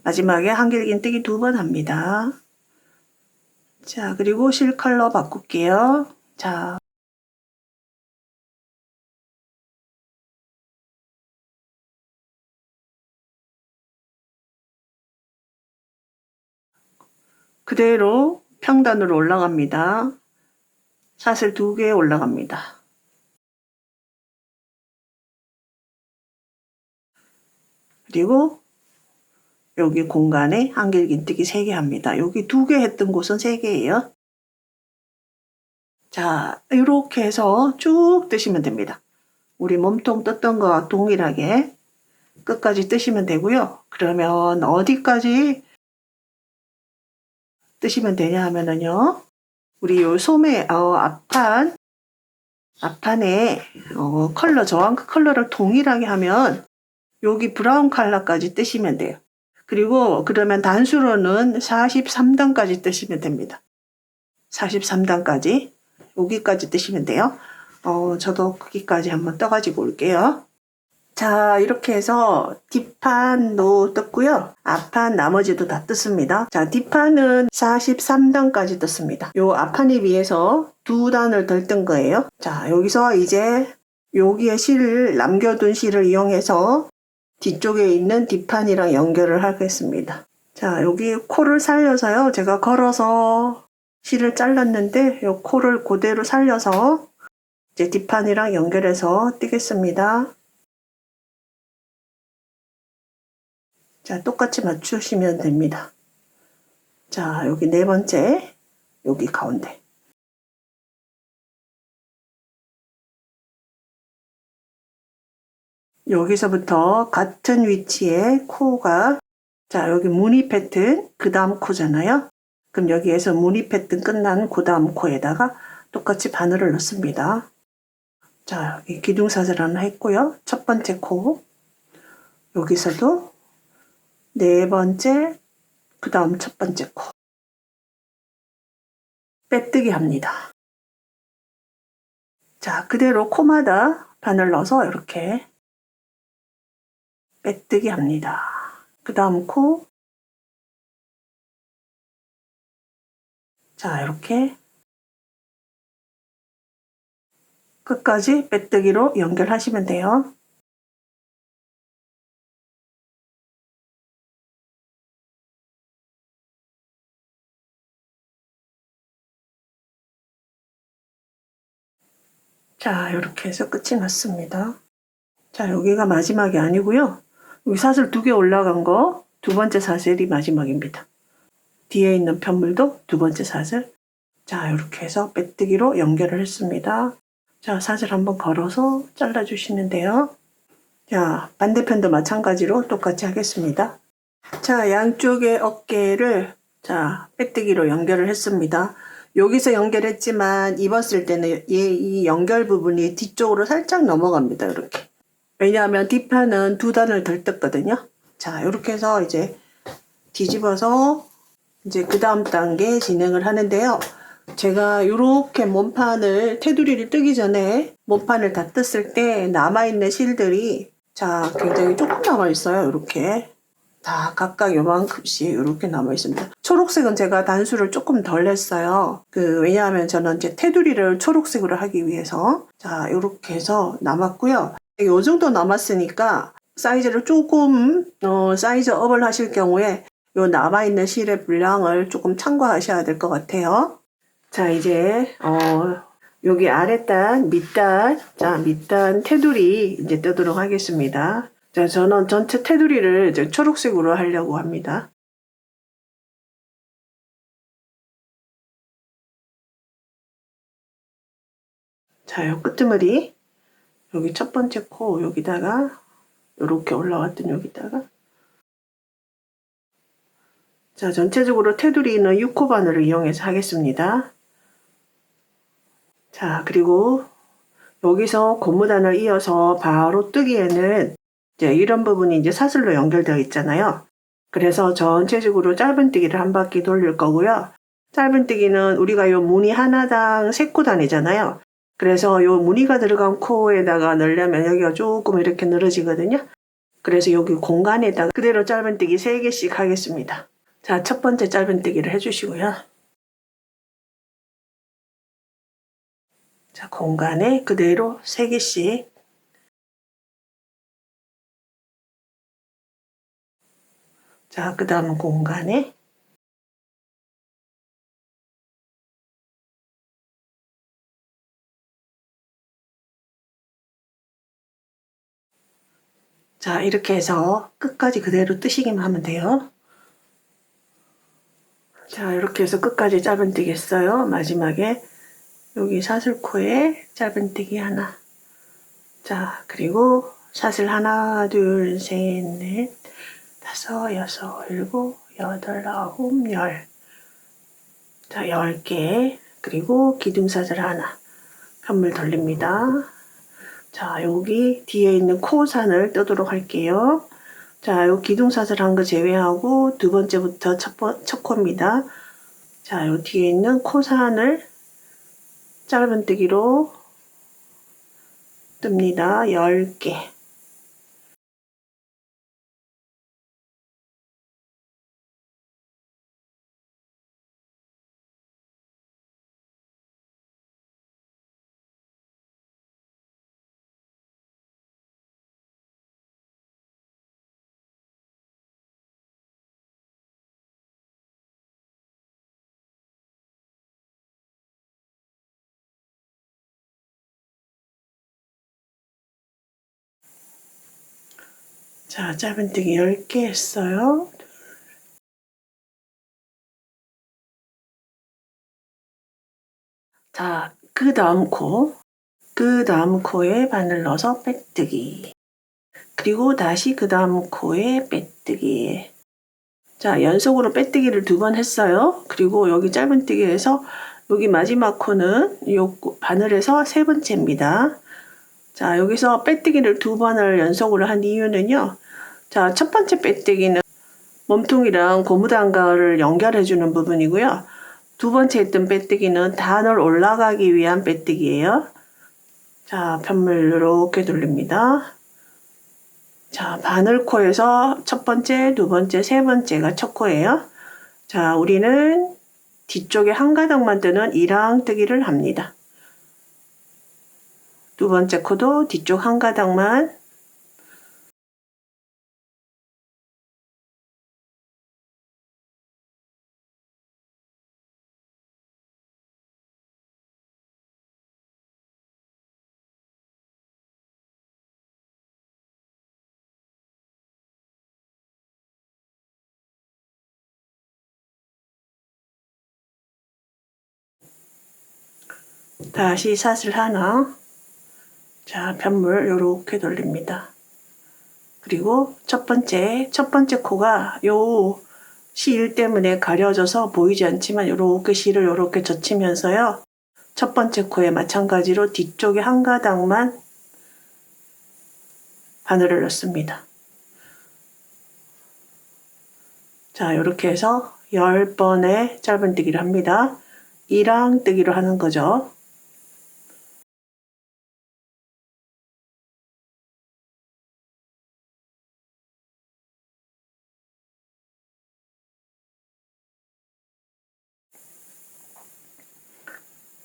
마지막에 한길긴뜨기 2번 합니다. 자, 그리고 실 컬러 바꿀게요. 자, 그대로 평단으로 올라갑니다. 사슬 2개 올라갑니다. 그리고 여기 공간에 한길긴뜨기 3개 합니다. 여기 2개 했던 곳은 3개예요. 자, 이렇게 해서 쭉 뜨시면 됩니다. 우리 몸통 떴던 거와 동일하게 끝까지 뜨시면 되고요. 그러면 어디까지 뜨시면 되냐 하면은요. 우리 요 소매 앞판에 컬러 저항 컬러를 동일하게 하면 여기 브라운 컬러까지 뜨시면 돼요. 그리고 그러면 단수로는 43단까지 뜨시면 됩니다. 43단까지 여기까지 뜨시면 돼요. 저도 거기까지 한번 떠가지고 올게요. 자, 이렇게 해서 뒷판도 떴고요. 앞판 나머지도 다 떴습니다. 자, 뒷판은 43단까지 떴습니다. 요 앞판에 비해서 2단을 덜 뜬 거예요. 자, 여기서 이제 여기에 실을 남겨둔 실을 이용해서 뒤쪽에 있는 뒷판이랑 연결을 하겠습니다. 자, 여기 코를 살려서요. 제가 걸어서 실을 잘랐는데 이 코를 그대로 살려서 이제 뒷판이랑 연결해서 띄겠습니다. 자, 똑같이 맞추시면 됩니다. 자, 여기 4번째, 여기 가운데. 여기서부터 같은 위치에 코가, 자, 여기 무늬 패턴, 그 다음 코잖아요. 그럼 여기에서 무늬 패턴 끝난 그 다음 코에다가 똑같이 바늘을 넣습니다. 자, 여기 기둥사슬 하나 했고요. 첫 번째 코, 여기서도 4번째, 그 다음 첫 번째 코. 빼뜨기 합니다. 자, 그대로 코마다 바늘 넣어서 이렇게 빼뜨기 합니다. 그 다음 코. 자, 이렇게 끝까지 빼뜨기로 연결하시면 돼요. 자, 이렇게 해서 끝이 났습니다. 자, 여기가 마지막이 아니고요. 여기 사슬 2개 올라간 거 2번째 사슬이 마지막입니다. 뒤에 있는 편물도 2번째 사슬, 자, 이렇게 해서 빼뜨기로 연결을 했습니다. 자, 사슬 한번 걸어서 잘라주시면 돼요. 자, 반대편도 마찬가지로 똑같이 하겠습니다. 자, 양쪽의 어깨를 자, 빼뜨기로 연결을 했습니다. 여기서 연결했지만 입었을 때는 이 연결 부분이 뒤쪽으로 살짝 넘어갑니다. 이렇게. 왜냐하면 뒷판은 두 단을 덜 떴거든요. 자, 이렇게 해서 이제 뒤집어서 이제 그 다음 단계 진행을 하는데요. 제가 이렇게 몸판을 테두리를 뜨기 전에 몸판을 다 떴을 때 남아있는 실들이 자, 굉장히 조금 남아있어요. 이렇게. 다 각각 요만큼씩 이렇게 남아있습니다. 초록색은 제가 단수를 조금 덜 했어요. 왜냐하면 저는 이제 테두리를 초록색으로 하기 위해서. 자, 이렇게 해서 남았고요. 요 정도 남았으니까 사이즈를 조금, 사이즈 업을 하실 경우에 요 남아있는 실의 분량을 조금 참고하셔야 될 것 같아요. 자, 이제, 여기 아랫단, 밑단, 자, 밑단 테두리 이제 뜨도록 하겠습니다. 자, 저는 전체 테두리를 이제 초록색으로 하려고 합니다. 자, 요 끄트머리, 여기 첫 번째 코 여기다가, 요렇게 올라왔던 여기다가, 자, 전체적으로 테두리는 6코 바늘을 이용해서 하겠습니다. 자, 그리고 여기서 고무단을 이어서 바로 뜨기에는 이제 이런 부분이 이제 사슬로 연결되어 있잖아요. 그래서 전체적으로 짧은뜨기를 한 바퀴 돌릴 거고요. 짧은뜨기는 우리가 요 무늬 하나당 3코 다니잖아요. 그래서 요 무늬가 들어간 코에다가 넣으려면 여기가 조금 이렇게 늘어지거든요. 그래서 여기 공간에다가 그대로 짧은뜨기 3개씩 하겠습니다. 자, 첫 번째 짧은뜨기를 해주시고요. 자, 공간에 그대로 3개씩. 자, 그 다음 공간에 자, 이렇게 해서 끝까지 그대로 뜨시기만 하면 돼요. 자, 이렇게 해서 끝까지 짧은뜨기 했어요. 마지막에 여기 사슬코에 짧은뜨기 하나. 자, 그리고 사슬 하나, 둘, 셋, 넷, 다섯, 여섯, 일곱, 여덟, 아홉, 열. 자, 10개. 그리고 기둥사슬 하나. 편물 돌립니다. 자, 여기 뒤에 있는 코산을 뜨도록 할게요. 자, 요 기둥사슬 한 거 제외하고 두 번째부터 첫 코입니다. 자, 요 뒤에 있는 코산을 짧은뜨기로 뜹니다. 10개. 자, 짧은뜨기 10개 했어요. 자, 그 다음 코. 그 다음 코에 바늘 넣어서 빼뜨기. 그리고 다시 그 다음 코에 빼뜨기. 자, 연속으로 빼뜨기를 2번 했어요. 그리고 여기 짧은뜨기에서 여기 마지막 코는 요 바늘에서 3번째입니다. 자, 여기서 빼뜨기를 2번을 연속으로 한 이유는요. 자, 첫 번째 빼뜨기는 몸통이랑 고무단가를 연결해주는 부분이고요. 두 번째 했던 빼뜨기는 단을 올라가기 위한 빼뜨기예요. 자, 편물 이렇게 돌립니다. 자, 바늘코에서 첫 번째, 두 번째, 세 번째가 첫 코예요. 자, 우리는 뒤쪽에 한 가닥만 뜨는 이랑뜨기를 합니다. 두 번째 코도 뒤쪽 한 가닥만. 다시 사슬 하나. 자, 편물 요렇게 돌립니다. 그리고 첫 번째 코가 요 실 때문에 가려져서 보이지 않지만 요렇게 실을 요렇게 젖히면서요. 첫 번째 코에 마찬가지로 뒤쪽에 한 가닥만 바늘을 넣습니다. 자, 요렇게 해서 10번의 짧은뜨기를 합니다. 이랑뜨기로 하는 거죠.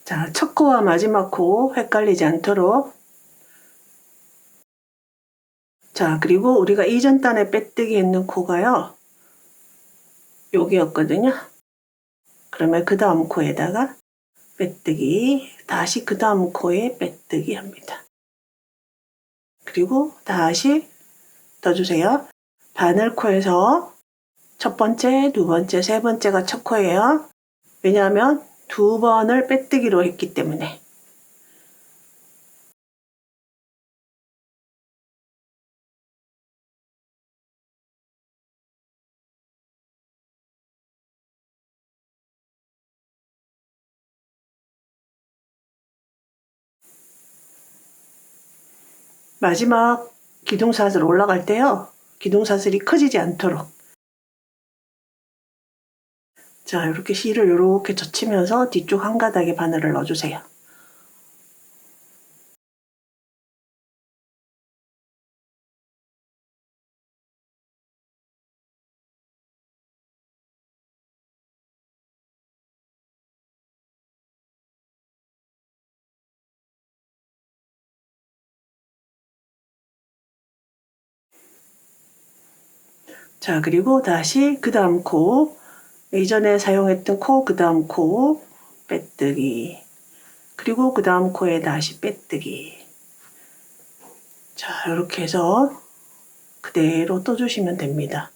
자, 첫 코와 마지막 코 헷갈리지 않도록. 자, 그리고 우리가 이전 단에 빼뜨기 했는 코가요. 여기였거든요. 그러면 그 다음 코에다가 빼뜨기, 다시 그 다음 코에 빼뜨기 합니다. 그리고 다시 떠주세요. 바늘코에서 첫 번째, 두 번째, 세 번째가 첫 코예요. 왜냐하면 두 번을 빼뜨기로 했기 때문에. 마지막 기둥사슬 올라갈 때요. 기둥사슬이 커지지 않도록. 자, 이렇게 실을 이렇게 젖히면서 뒤쪽 한 가닥에 바늘을 넣어주세요. 자, 그리고 다시 그 다음 코, 이전에 사용했던 코, 그 다음 코, 빼뜨기. 그리고 그 다음 코에 다시 빼뜨기. 자, 이렇게 해서 그대로 떠주시면 됩니다.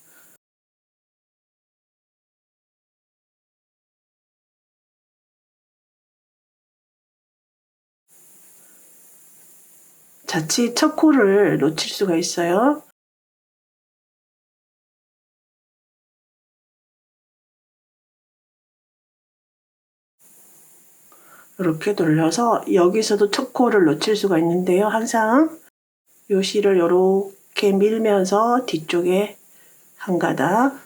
자칫 첫 코를 놓칠 수가 있어요. 이렇게 돌려서 여기서도 첫 코를 놓칠 수가 있는데요. 항상 요 실을 이렇게 밀면서 뒤쪽에 한 가닥,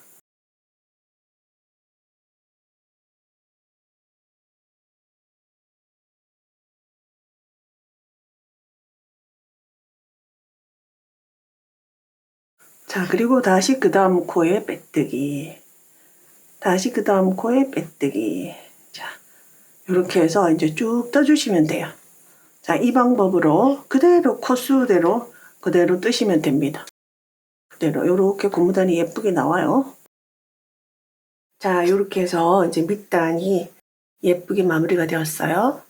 자, 그리고 다시 그 다음 코에 빼뜨기. 다시 그 다음 코에 빼뜨기. 자, 이렇게 해서 이제 쭉 떠주시면 돼요. 자, 이 방법으로 그대로 코수대로 그대로 뜨시면 됩니다. 그대로 이렇게 고무단이 예쁘게 나와요. 자, 이렇게 해서 이제 밑단이 예쁘게 마무리가 되었어요.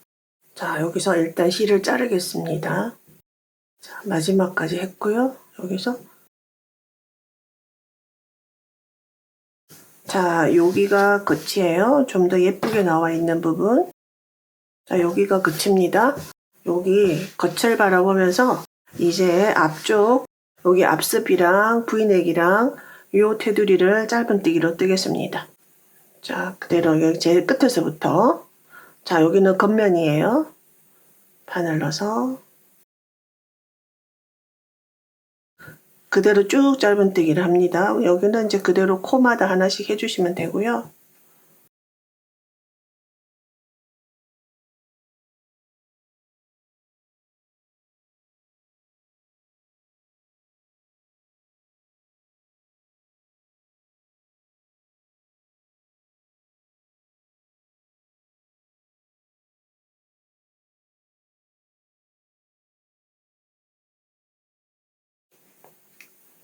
자, 여기서 일단 실을 자르겠습니다. 자, 마지막까지 했고요. 여기서 자, 여기가 끝이에요. 좀 더 예쁘게 나와 있는 부분. 자, 여기가 끝입니다. 여기 겉을 바라보면서 이제 앞쪽 여기 앞습이랑 V넥이랑 요 테두리를 짧은뜨기로 뜨겠습니다. 자, 그대로 여기 제일 끝에서부터. 자, 여기는 겉면이에요. 바늘 넣어서 그대로 쭉 짧은뜨기를 합니다. 여기는 이제 그대로 코마다 하나씩 해주시면 되고요.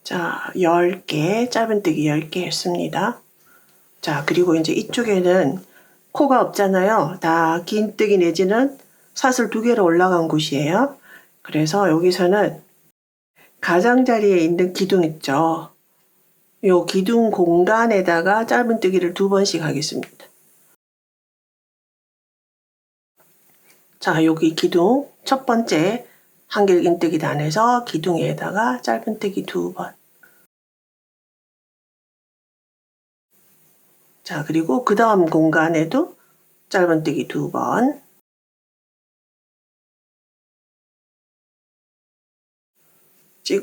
자, 10개, 짧은뜨기 10개 했습니다. 자, 그리고 이제 이쪽에는 코가 없잖아요. 다 긴뜨기 내지는 사슬 2개로 올라간 곳이에요. 그래서 여기서는 가장자리에 있는 기둥 있죠. 요 기둥 공간에다가 짧은뜨기를 2번씩 하겠습니다. 자, 여기 기둥 첫 번째 한길긴뜨기 단에서 기둥에다가 짧은뜨기 2번. 자, 그리고 그 다음 공간에도 짧은뜨기 2번.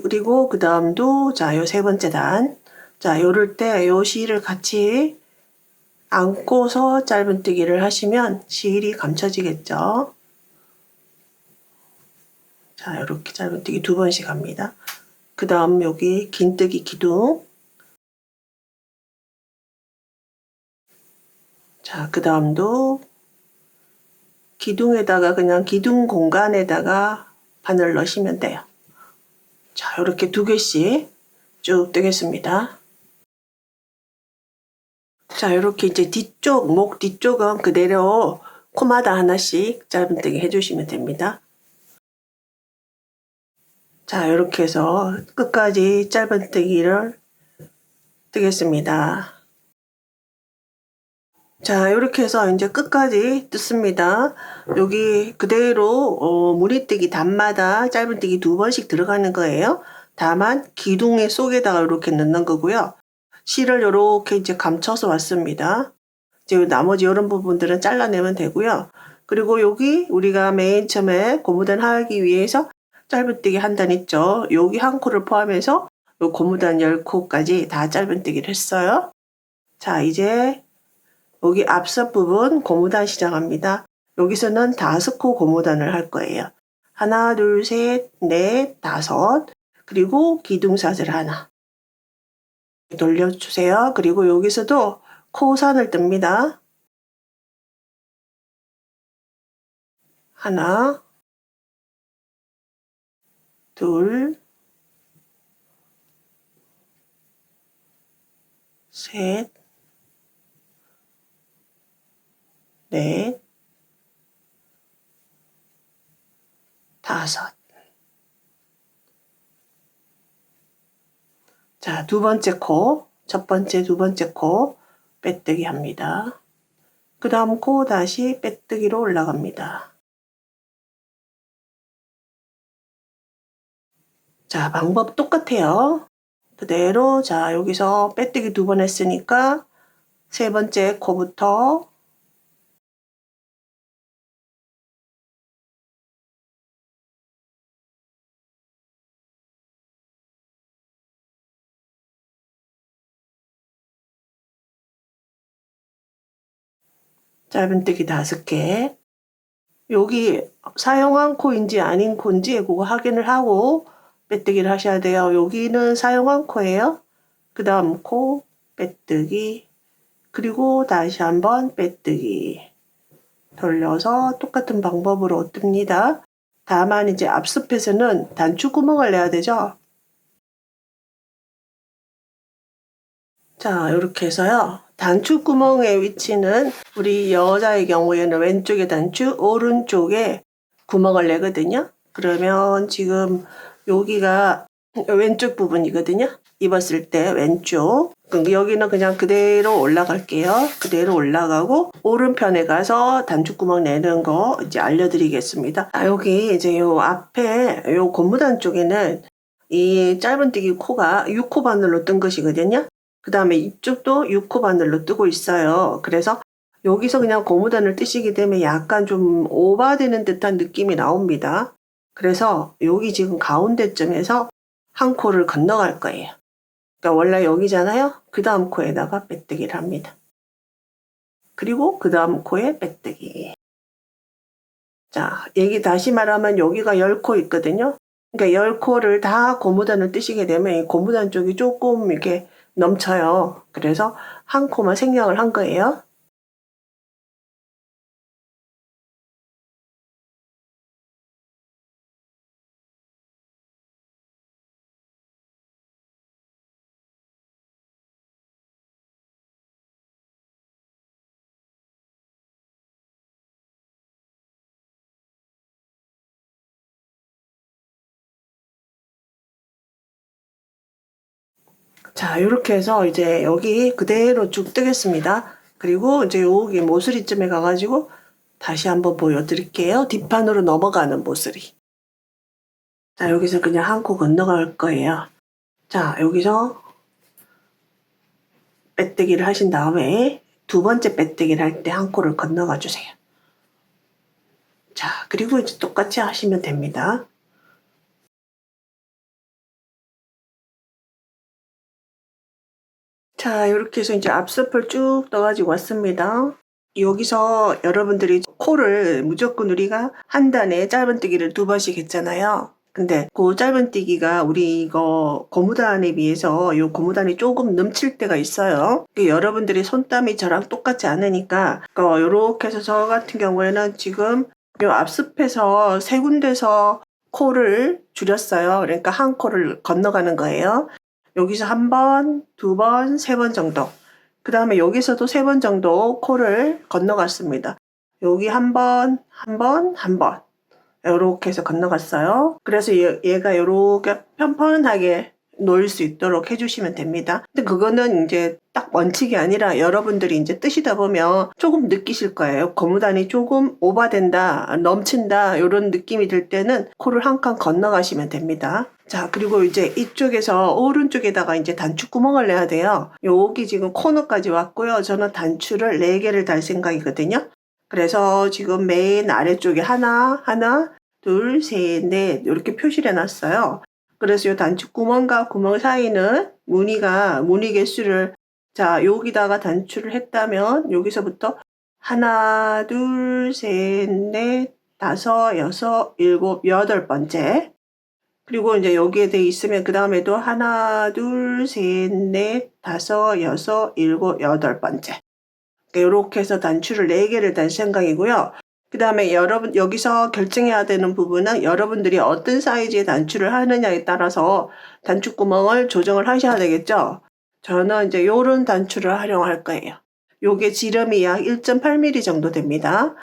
그리고 그 다음도 자, 요 세 번째 단. 자, 요럴 때 요 실을 같이 안고서 짧은뜨기를 하시면 실이 감춰지겠죠. 자, 이렇게 짧은뜨기 2번씩 합니다. 그 다음 여기 긴뜨기 기둥. 자, 그 다음도 기둥에다가 그냥 기둥 공간에다가 바늘 넣으시면 돼요. 자, 이렇게 2개씩 쭉 뜨겠습니다. 자, 이렇게 이제 뒤쪽, 목 뒤쪽은 그대로 코마다 하나씩 짧은뜨기 해주시면 됩니다. 자, 이렇게 해서 끝까지 짧은뜨기를 뜨겠습니다. 자, 이렇게 해서 이제 끝까지 뜯습니다. 여기 그대로 무늬뜨기 단마다 짧은뜨기 2번씩 들어가는 거예요. 다만 기둥의 속에다가 이렇게 넣는 거고요. 실을 이렇게 이제 감춰서 왔습니다. 이제 나머지 이런 부분들은 잘라내면 되고요. 그리고 여기 우리가 맨 처음에 고무단 하기 위해서 짧은뜨기 한 단 있죠. 여기 한 코를 포함해서 요 고무단 10코까지 다 짧은뜨기를 했어요. 자, 이제 여기 앞선 부분 고무단 시작합니다. 여기서는 5코 고무단을 할 거예요. 하나, 둘, 셋, 넷, 5. 그리고 기둥사슬 하나. 돌려주세요. 그리고 여기서도 코선을 뜹니다. 하나, 둘, 셋, 넷, 5. 자, 두 번째 코, 첫 번째, 두 번째 코 빼뜨기 합니다. 그 다음 코 다시 빼뜨기로 올라갑니다. 자, 방법 똑같아요. 그대로 자, 여기서 빼뜨기 2번 했으니까 세 번째 코부터 짧은뜨기 5개. 여기 사용한 코인지 아닌 코인지 그거 확인을 하고 빼뜨기를 하셔야 돼요. 여기는 사용한 코예요. 그 다음 코 빼뜨기, 그리고 다시 한번 빼뜨기 돌려서 똑같은 방법으로 뜹니다. 다만 이제 앞섭에서는 단추구멍을 내야 되죠. 자, 이렇게 해서요. 단추구멍의 위치는 우리 여자의 경우에는 왼쪽에 단추, 오른쪽에 구멍을 내거든요. 그러면 지금 여기가 왼쪽 부분이거든요. 입었을 때 왼쪽. 여기는 그냥 그대로 올라갈게요. 그대로 올라가고 오른편에 가서 단추구멍 내는 거 이제 알려드리겠습니다. 여기 이제 요 앞에 요 고무단 쪽에는 이 짧은뜨기 코가 6코 바늘로 뜬 것이거든요. 그 다음에 이쪽도 6코 바늘로 뜨고 있어요. 그래서 여기서 그냥 고무단을 뜨시게 되면 약간 좀 오버되는 듯한 느낌이 나옵니다. 그래서 여기 지금 가운데쯤에서 한 코를 건너갈 거예요. 그러니까 원래 여기잖아요. 그 다음 코에다가 빼뜨기를 합니다. 그리고 그 다음 코에 빼뜨기. 자, 얘기 다시 말하면 여기가 10코 있거든요. 그러니까 10코를 다 고무단을 뜨시게 되면 이 고무단 쪽이 조금 이렇게 넘쳐요. 그래서 한 코만 생략을 한 거예요. 자, 이렇게 해서 이제 여기 그대로 쭉 뜨겠습니다. 그리고 이제 여기 모서리쯤에 가가지고 다시 한번 보여드릴게요. 뒷판으로 넘어가는 모서리. 자, 여기서 그냥 한 코 건너갈 거예요. 자, 여기서 빼뜨기를 하신 다음에 두 번째 빼뜨기를 할 때 한 코를 건너가 주세요. 자, 그리고 이제 똑같이 하시면 됩니다. 자, 이렇게 해서 이제 앞서풀 쭉 떠가지고 왔습니다. 여기서 여러분들이 코를 무조건 우리가 한 단에 짧은뜨기를 2번씩 했잖아요. 근데 그 짧은뜨기가 우리 이거 고무단에 비해서 이 고무단이 조금 넘칠 때가 있어요. 여러분들이 손땀이 저랑 똑같지 않으니까 요렇게 해서 저 같은 경우에는 지금 요 앞습에서 3군데서 코를 줄였어요. 그러니까 한 코를 건너가는 거예요. 여기서 1번, 2번, 3번 정도. 그 다음에 여기서도 3번 정도 코를 건너갔습니다. 여기 1번, 1번, 1번. 요렇게 해서 건너갔어요. 그래서 얘가 요렇게 편편하게 놓일 수 있도록 해주시면 됩니다. 근데 그거는 이제 딱 원칙이 아니라 여러분들이 이제 뜨시다 보면 조금 느끼실 거예요. 고무단이 조금 오버된다, 넘친다 이런 느낌이 들 때는 코를 한 칸 건너가시면 됩니다. 자, 그리고 이제 이쪽에서 오른쪽에다가 이제 단추구멍을 내야 돼요. 여기 지금 코너까지 왔고요. 저는 단추를 4개를 달 생각이거든요. 그래서 지금 맨 아래쪽에 하나, 둘, 셋, 넷 이렇게 표시를 해놨어요. 그래서 이 단추구멍과 구멍 사이는 무늬 개수를 자 여기다가 단추를 했다면 여기서부터 하나, 둘, 셋, 넷, 다섯, 여섯, 일곱, 8번째. 그리고 이제 여기에 돼 있으면 그 다음에도 하나, 둘, 셋, 넷, 다섯, 여섯, 일곱, 8번째. 이렇게 해서 단추를 4개를 달 생각이고요. 그 다음에 여러분 여기서 결정해야 되는 부분은 여러분들이 어떤 사이즈의 단추를 하느냐에 따라서 단추구멍을 조정을 하셔야 되겠죠. 저는 이제 요런 단추를 활용할 거예요. 요게 지름이 약 1.8mm 정도 됩니다.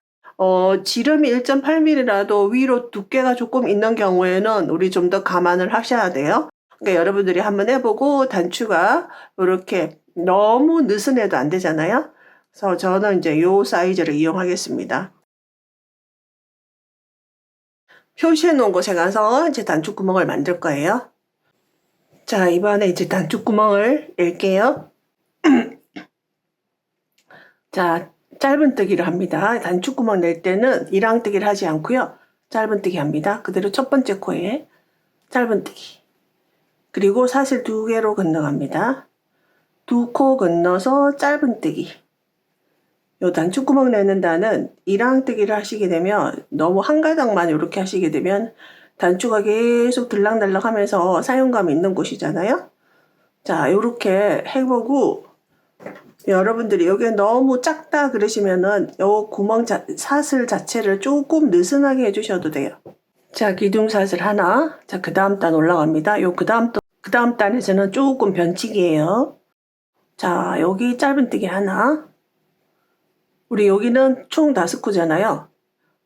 지름이 1.8mm라도 위로 두께가 조금 있는 경우에는 우리 좀 더 감안을 하셔야 돼요. 그러니까 여러분들이 한번 해보고 단추가 이렇게 너무 느슨해도 안 되잖아요. 그래서 저는 이제 요 사이즈를 이용하겠습니다. 표시해 놓은 곳에 가서 이제 단추구멍을 만들 거예요. 자, 이번에 이제 단추구멍을 낼게요. 자, 짧은뜨기를 합니다. 단추구멍 낼 때는 이랑뜨기를 하지 않고요. 짧은뜨기 합니다. 그대로 첫 번째 코에 짧은뜨기. 그리고 사슬 2개로 건너갑니다. 2코 건너서 짧은뜨기. 요 단추구멍 내는 단은 이랑뜨기를 하시게 되면 너무 한 가닥만 이렇게 하시게 되면 단추가 계속 들락날락 하면서 사용감이 있는 곳이잖아요. 자, 요렇게 해보고 여러분들이 여기 너무 작다 그러시면은 요 구멍 사슬 자체를 조금 느슨하게 해주셔도 돼요. 자, 기둥사슬 하나. 자, 그 다음 단 올라갑니다. 그 다음 단에서는 조금 변칙이에요. 자, 여기 짧은뜨기 하나. 우리 여기는 총 5코잖아요.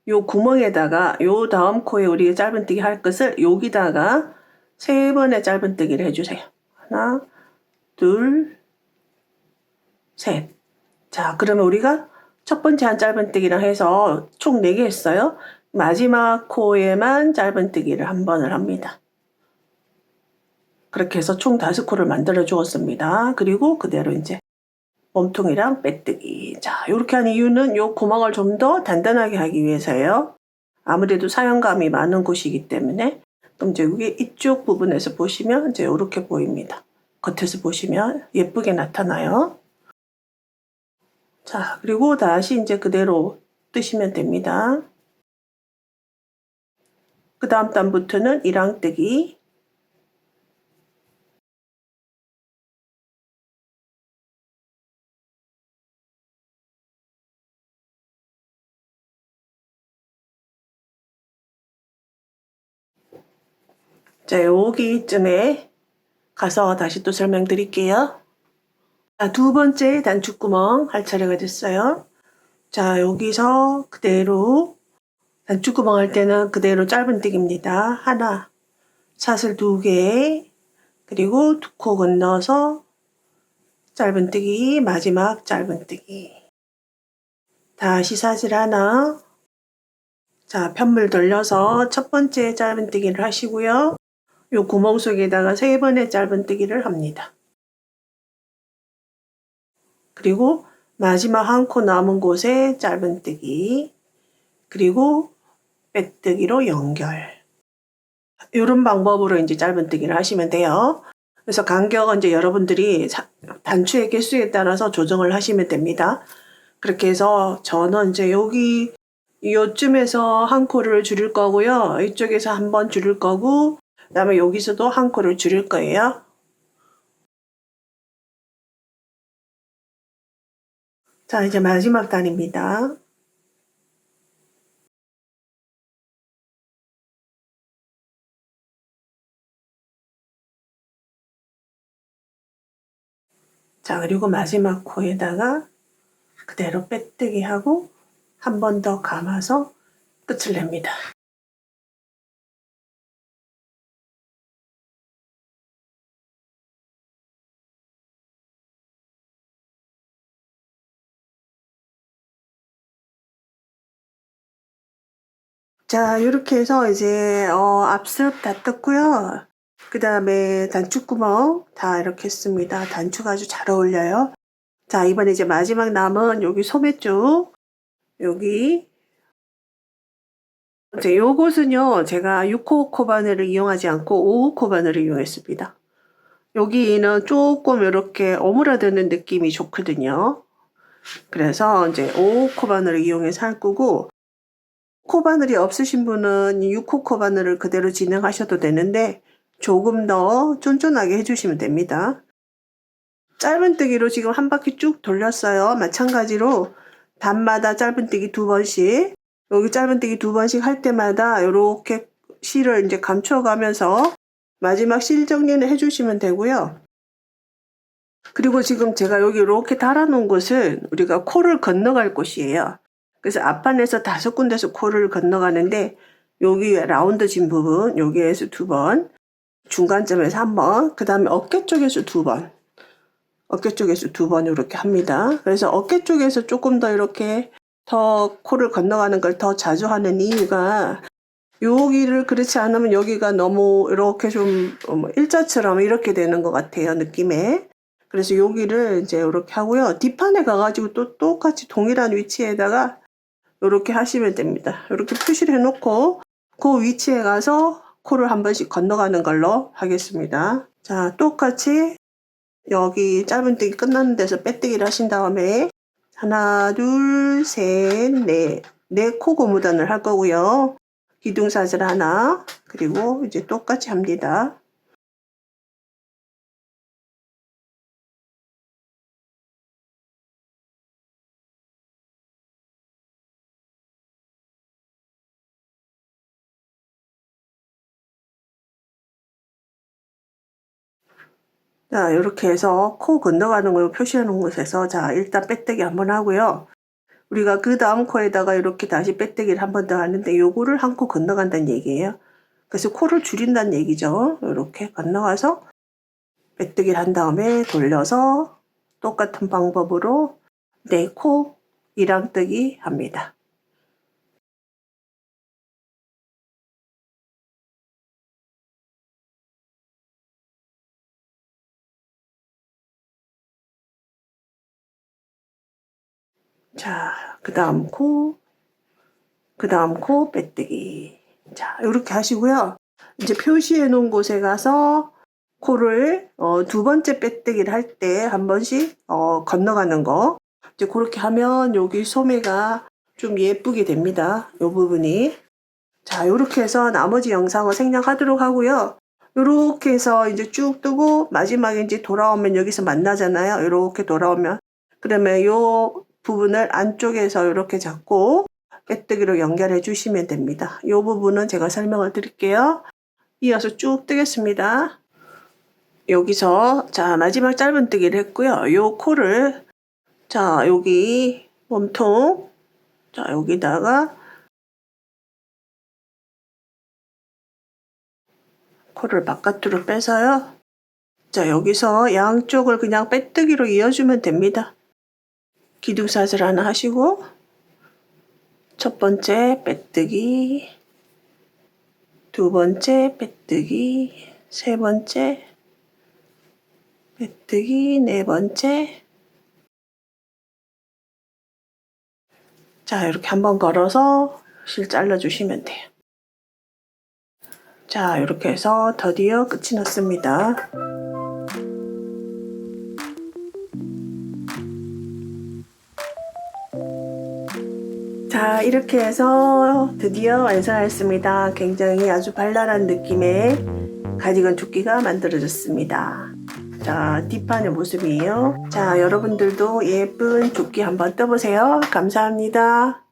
요 구멍에다가 요 다음 코에 우리 짧은뜨기 할 것을 여기다가 3번의 짧은뜨기를 해주세요. 하나, 둘, 셋. 자, 그러면 우리가 첫 번째 한 짧은뜨기랑 해서 총 4개 했어요. 마지막 코에만 짧은뜨기를 한 번을 합니다. 그렇게 해서 총 5코를 만들어 주었습니다. 그리고 그대로 이제 몸통이랑 빼뜨기. 자, 이렇게 한 이유는 요 구멍을 좀 더 단단하게 하기 위해서예요. 아무래도 사용감이 많은 곳이기 때문에. 그럼 이제 여기 이쪽 부분에서 보시면 이제 이렇게 보입니다. 겉에서 보시면 예쁘게 나타나요. 자, 그리고 다시 이제 그대로 뜨시면 됩니다. 그 다음 단부터는 이랑뜨기. 자, 여기쯤에 가서 다시 또 설명드릴게요. 자, 2번째 단추구멍 할 차례가 됐어요. 자, 여기서 그대로 단추구멍 할 때는 그대로 짧은뜨기입니다. 하나, 사슬 2개, 그리고 2코 건너서 짧은뜨기, 마지막 짧은뜨기. 다시 사슬 하나. 자, 편물 돌려서 첫 번째 짧은뜨기를 하시고요. 요 구멍 속에다가 세 번의 짧은뜨기를 합니다. 그리고 마지막 한 코 남은 곳에 짧은뜨기, 그리고 빼뜨기로 연결. 이런 방법으로 이제 짧은뜨기를 하시면 돼요. 그래서 간격은 이제 여러분들이 단추의 개수에 따라서 조정을 하시면 됩니다. 그렇게 해서 저는 이제 여기 요쯤에서 한 코를 줄일 거고요. 이쪽에서 한 번 줄일 거고, 그다음에 여기서도 한 코를 줄일 거예요. 자, 이제 마지막 단입니다. 자, 그리고 마지막 코에다가 그대로 빼뜨기 하고 한 번 더 감아서 끝을 냅니다. 자, 이렇게 해서 이제 앞섭 다 떴고요. 그 다음에 단추구멍 다 이렇게 했습니다. 단추가 아주 잘 어울려요. 자, 이번에 이제 마지막 남은 여기 소매 쪽, 여기 이제 요것은요, 제가 6호 코바늘을 이용하지 않고 5호 코바늘을 이용했습니다. 여기는 조금 이렇게 오므라드는 느낌이 좋거든요. 그래서 이제 5호 코바늘을 이용해서 할 거고, 코바늘이 없으신 분은 6호 코바늘을 그대로 진행하셔도 되는데 조금 더 쫀쫀하게 해주시면 됩니다. 짧은뜨기로 지금 한 바퀴 쭉 돌렸어요. 마찬가지로 단마다 짧은뜨기 2번씩, 여기 짧은뜨기 2번씩 할 때마다 이렇게 실을 이제 감춰가면서 마지막 실 정리는 해주시면 되고요. 그리고 지금 제가 여기 이렇게 달아놓은 곳은 우리가 코를 건너갈 곳이에요. 그래서 앞판에서 5군데서 코를 건너가는데 여기 라운드 진 부분, 여기에서 2번, 중간점에서 1번, 그 다음에 어깨 쪽에서 2번, 어깨 쪽에서 2번 이렇게 합니다. 그래서 어깨 쪽에서 조금 더 이렇게 더 코를 건너가는 걸 더 자주 하는 이유가, 여기를 그렇지 않으면 여기가 너무 이렇게 좀 일자처럼 이렇게 되는 것 같아요, 느낌에. 그래서 여기를 이제 이렇게 하고요. 뒷판에 가가지고 또 똑같이 동일한 위치에다가 이렇게 하시면 됩니다. 이렇게 표시를 해놓고 그 위치에 가서 코를 한 번씩 건너가는 걸로 하겠습니다. 자, 똑같이 여기 짧은뜨기 끝나는 데서 빼뜨기를 하신 다음에 하나, 둘, 셋, 넷, 네 코 고무단을 할 거고요. 기둥사슬 하나, 그리고 이제 똑같이 합니다. 자, 이렇게 해서 코 건너가는 걸 표시해 놓은 곳에서 자, 일단 빼뜨기 한번 하고요. 우리가 그 다음 코에다가 이렇게 다시 빼뜨기를 한 번 더 하는데 요거를 한 코 건너간다는 얘기예요. 그래서 코를 줄인다는 얘기죠. 이렇게 건너가서 빼뜨기를 한 다음에 돌려서 똑같은 방법으로 4코 이랑뜨기 합니다. 자, 그 다음 코 빼뜨기. 자, 이렇게 하시고요. 이제 표시해 놓은 곳에 가서 코를 2번째 빼뜨기를 할 때 한 번씩 건너가는 거. 이제 그렇게 하면 여기 소매가 좀 예쁘게 됩니다. 이 부분이. 자, 이렇게 해서 나머지 영상을 생략하도록 하고요. 이렇게 해서 이제 쭉 뜨고 마지막에 이제 돌아오면 여기서 만나잖아요. 이렇게 돌아오면. 그러면 이 부분을 안쪽에서 이렇게 잡고 빼뜨기로 연결해 주시면 됩니다. 이 부분은 제가 설명을 드릴게요. 이어서 쭉 뜨겠습니다. 여기서 자, 마지막 짧은뜨기를 했고요. 이 코를 자, 여기 몸통, 자, 여기다가 코를 바깥으로 빼서요. 자, 여기서 양쪽을 그냥 빼뜨기로 이어주면 됩니다. 기둥사슬 하나 하시고 첫 번째 빼뜨기, 두 번째 빼뜨기, 세 번째 빼뜨기, 네 번째. 자, 이렇게 한번 걸어서 실 잘라주시면 돼요. 자, 이렇게 해서 드디어 끝이 났습니다. 자, 이렇게 해서 드디어 완성했습니다. 굉장히 아주 발랄한 느낌의 가디건 조끼가 만들어졌습니다. 자, 뒷판의 모습이에요. 자, 여러분들도 예쁜 조끼 한번 떠보세요. 감사합니다.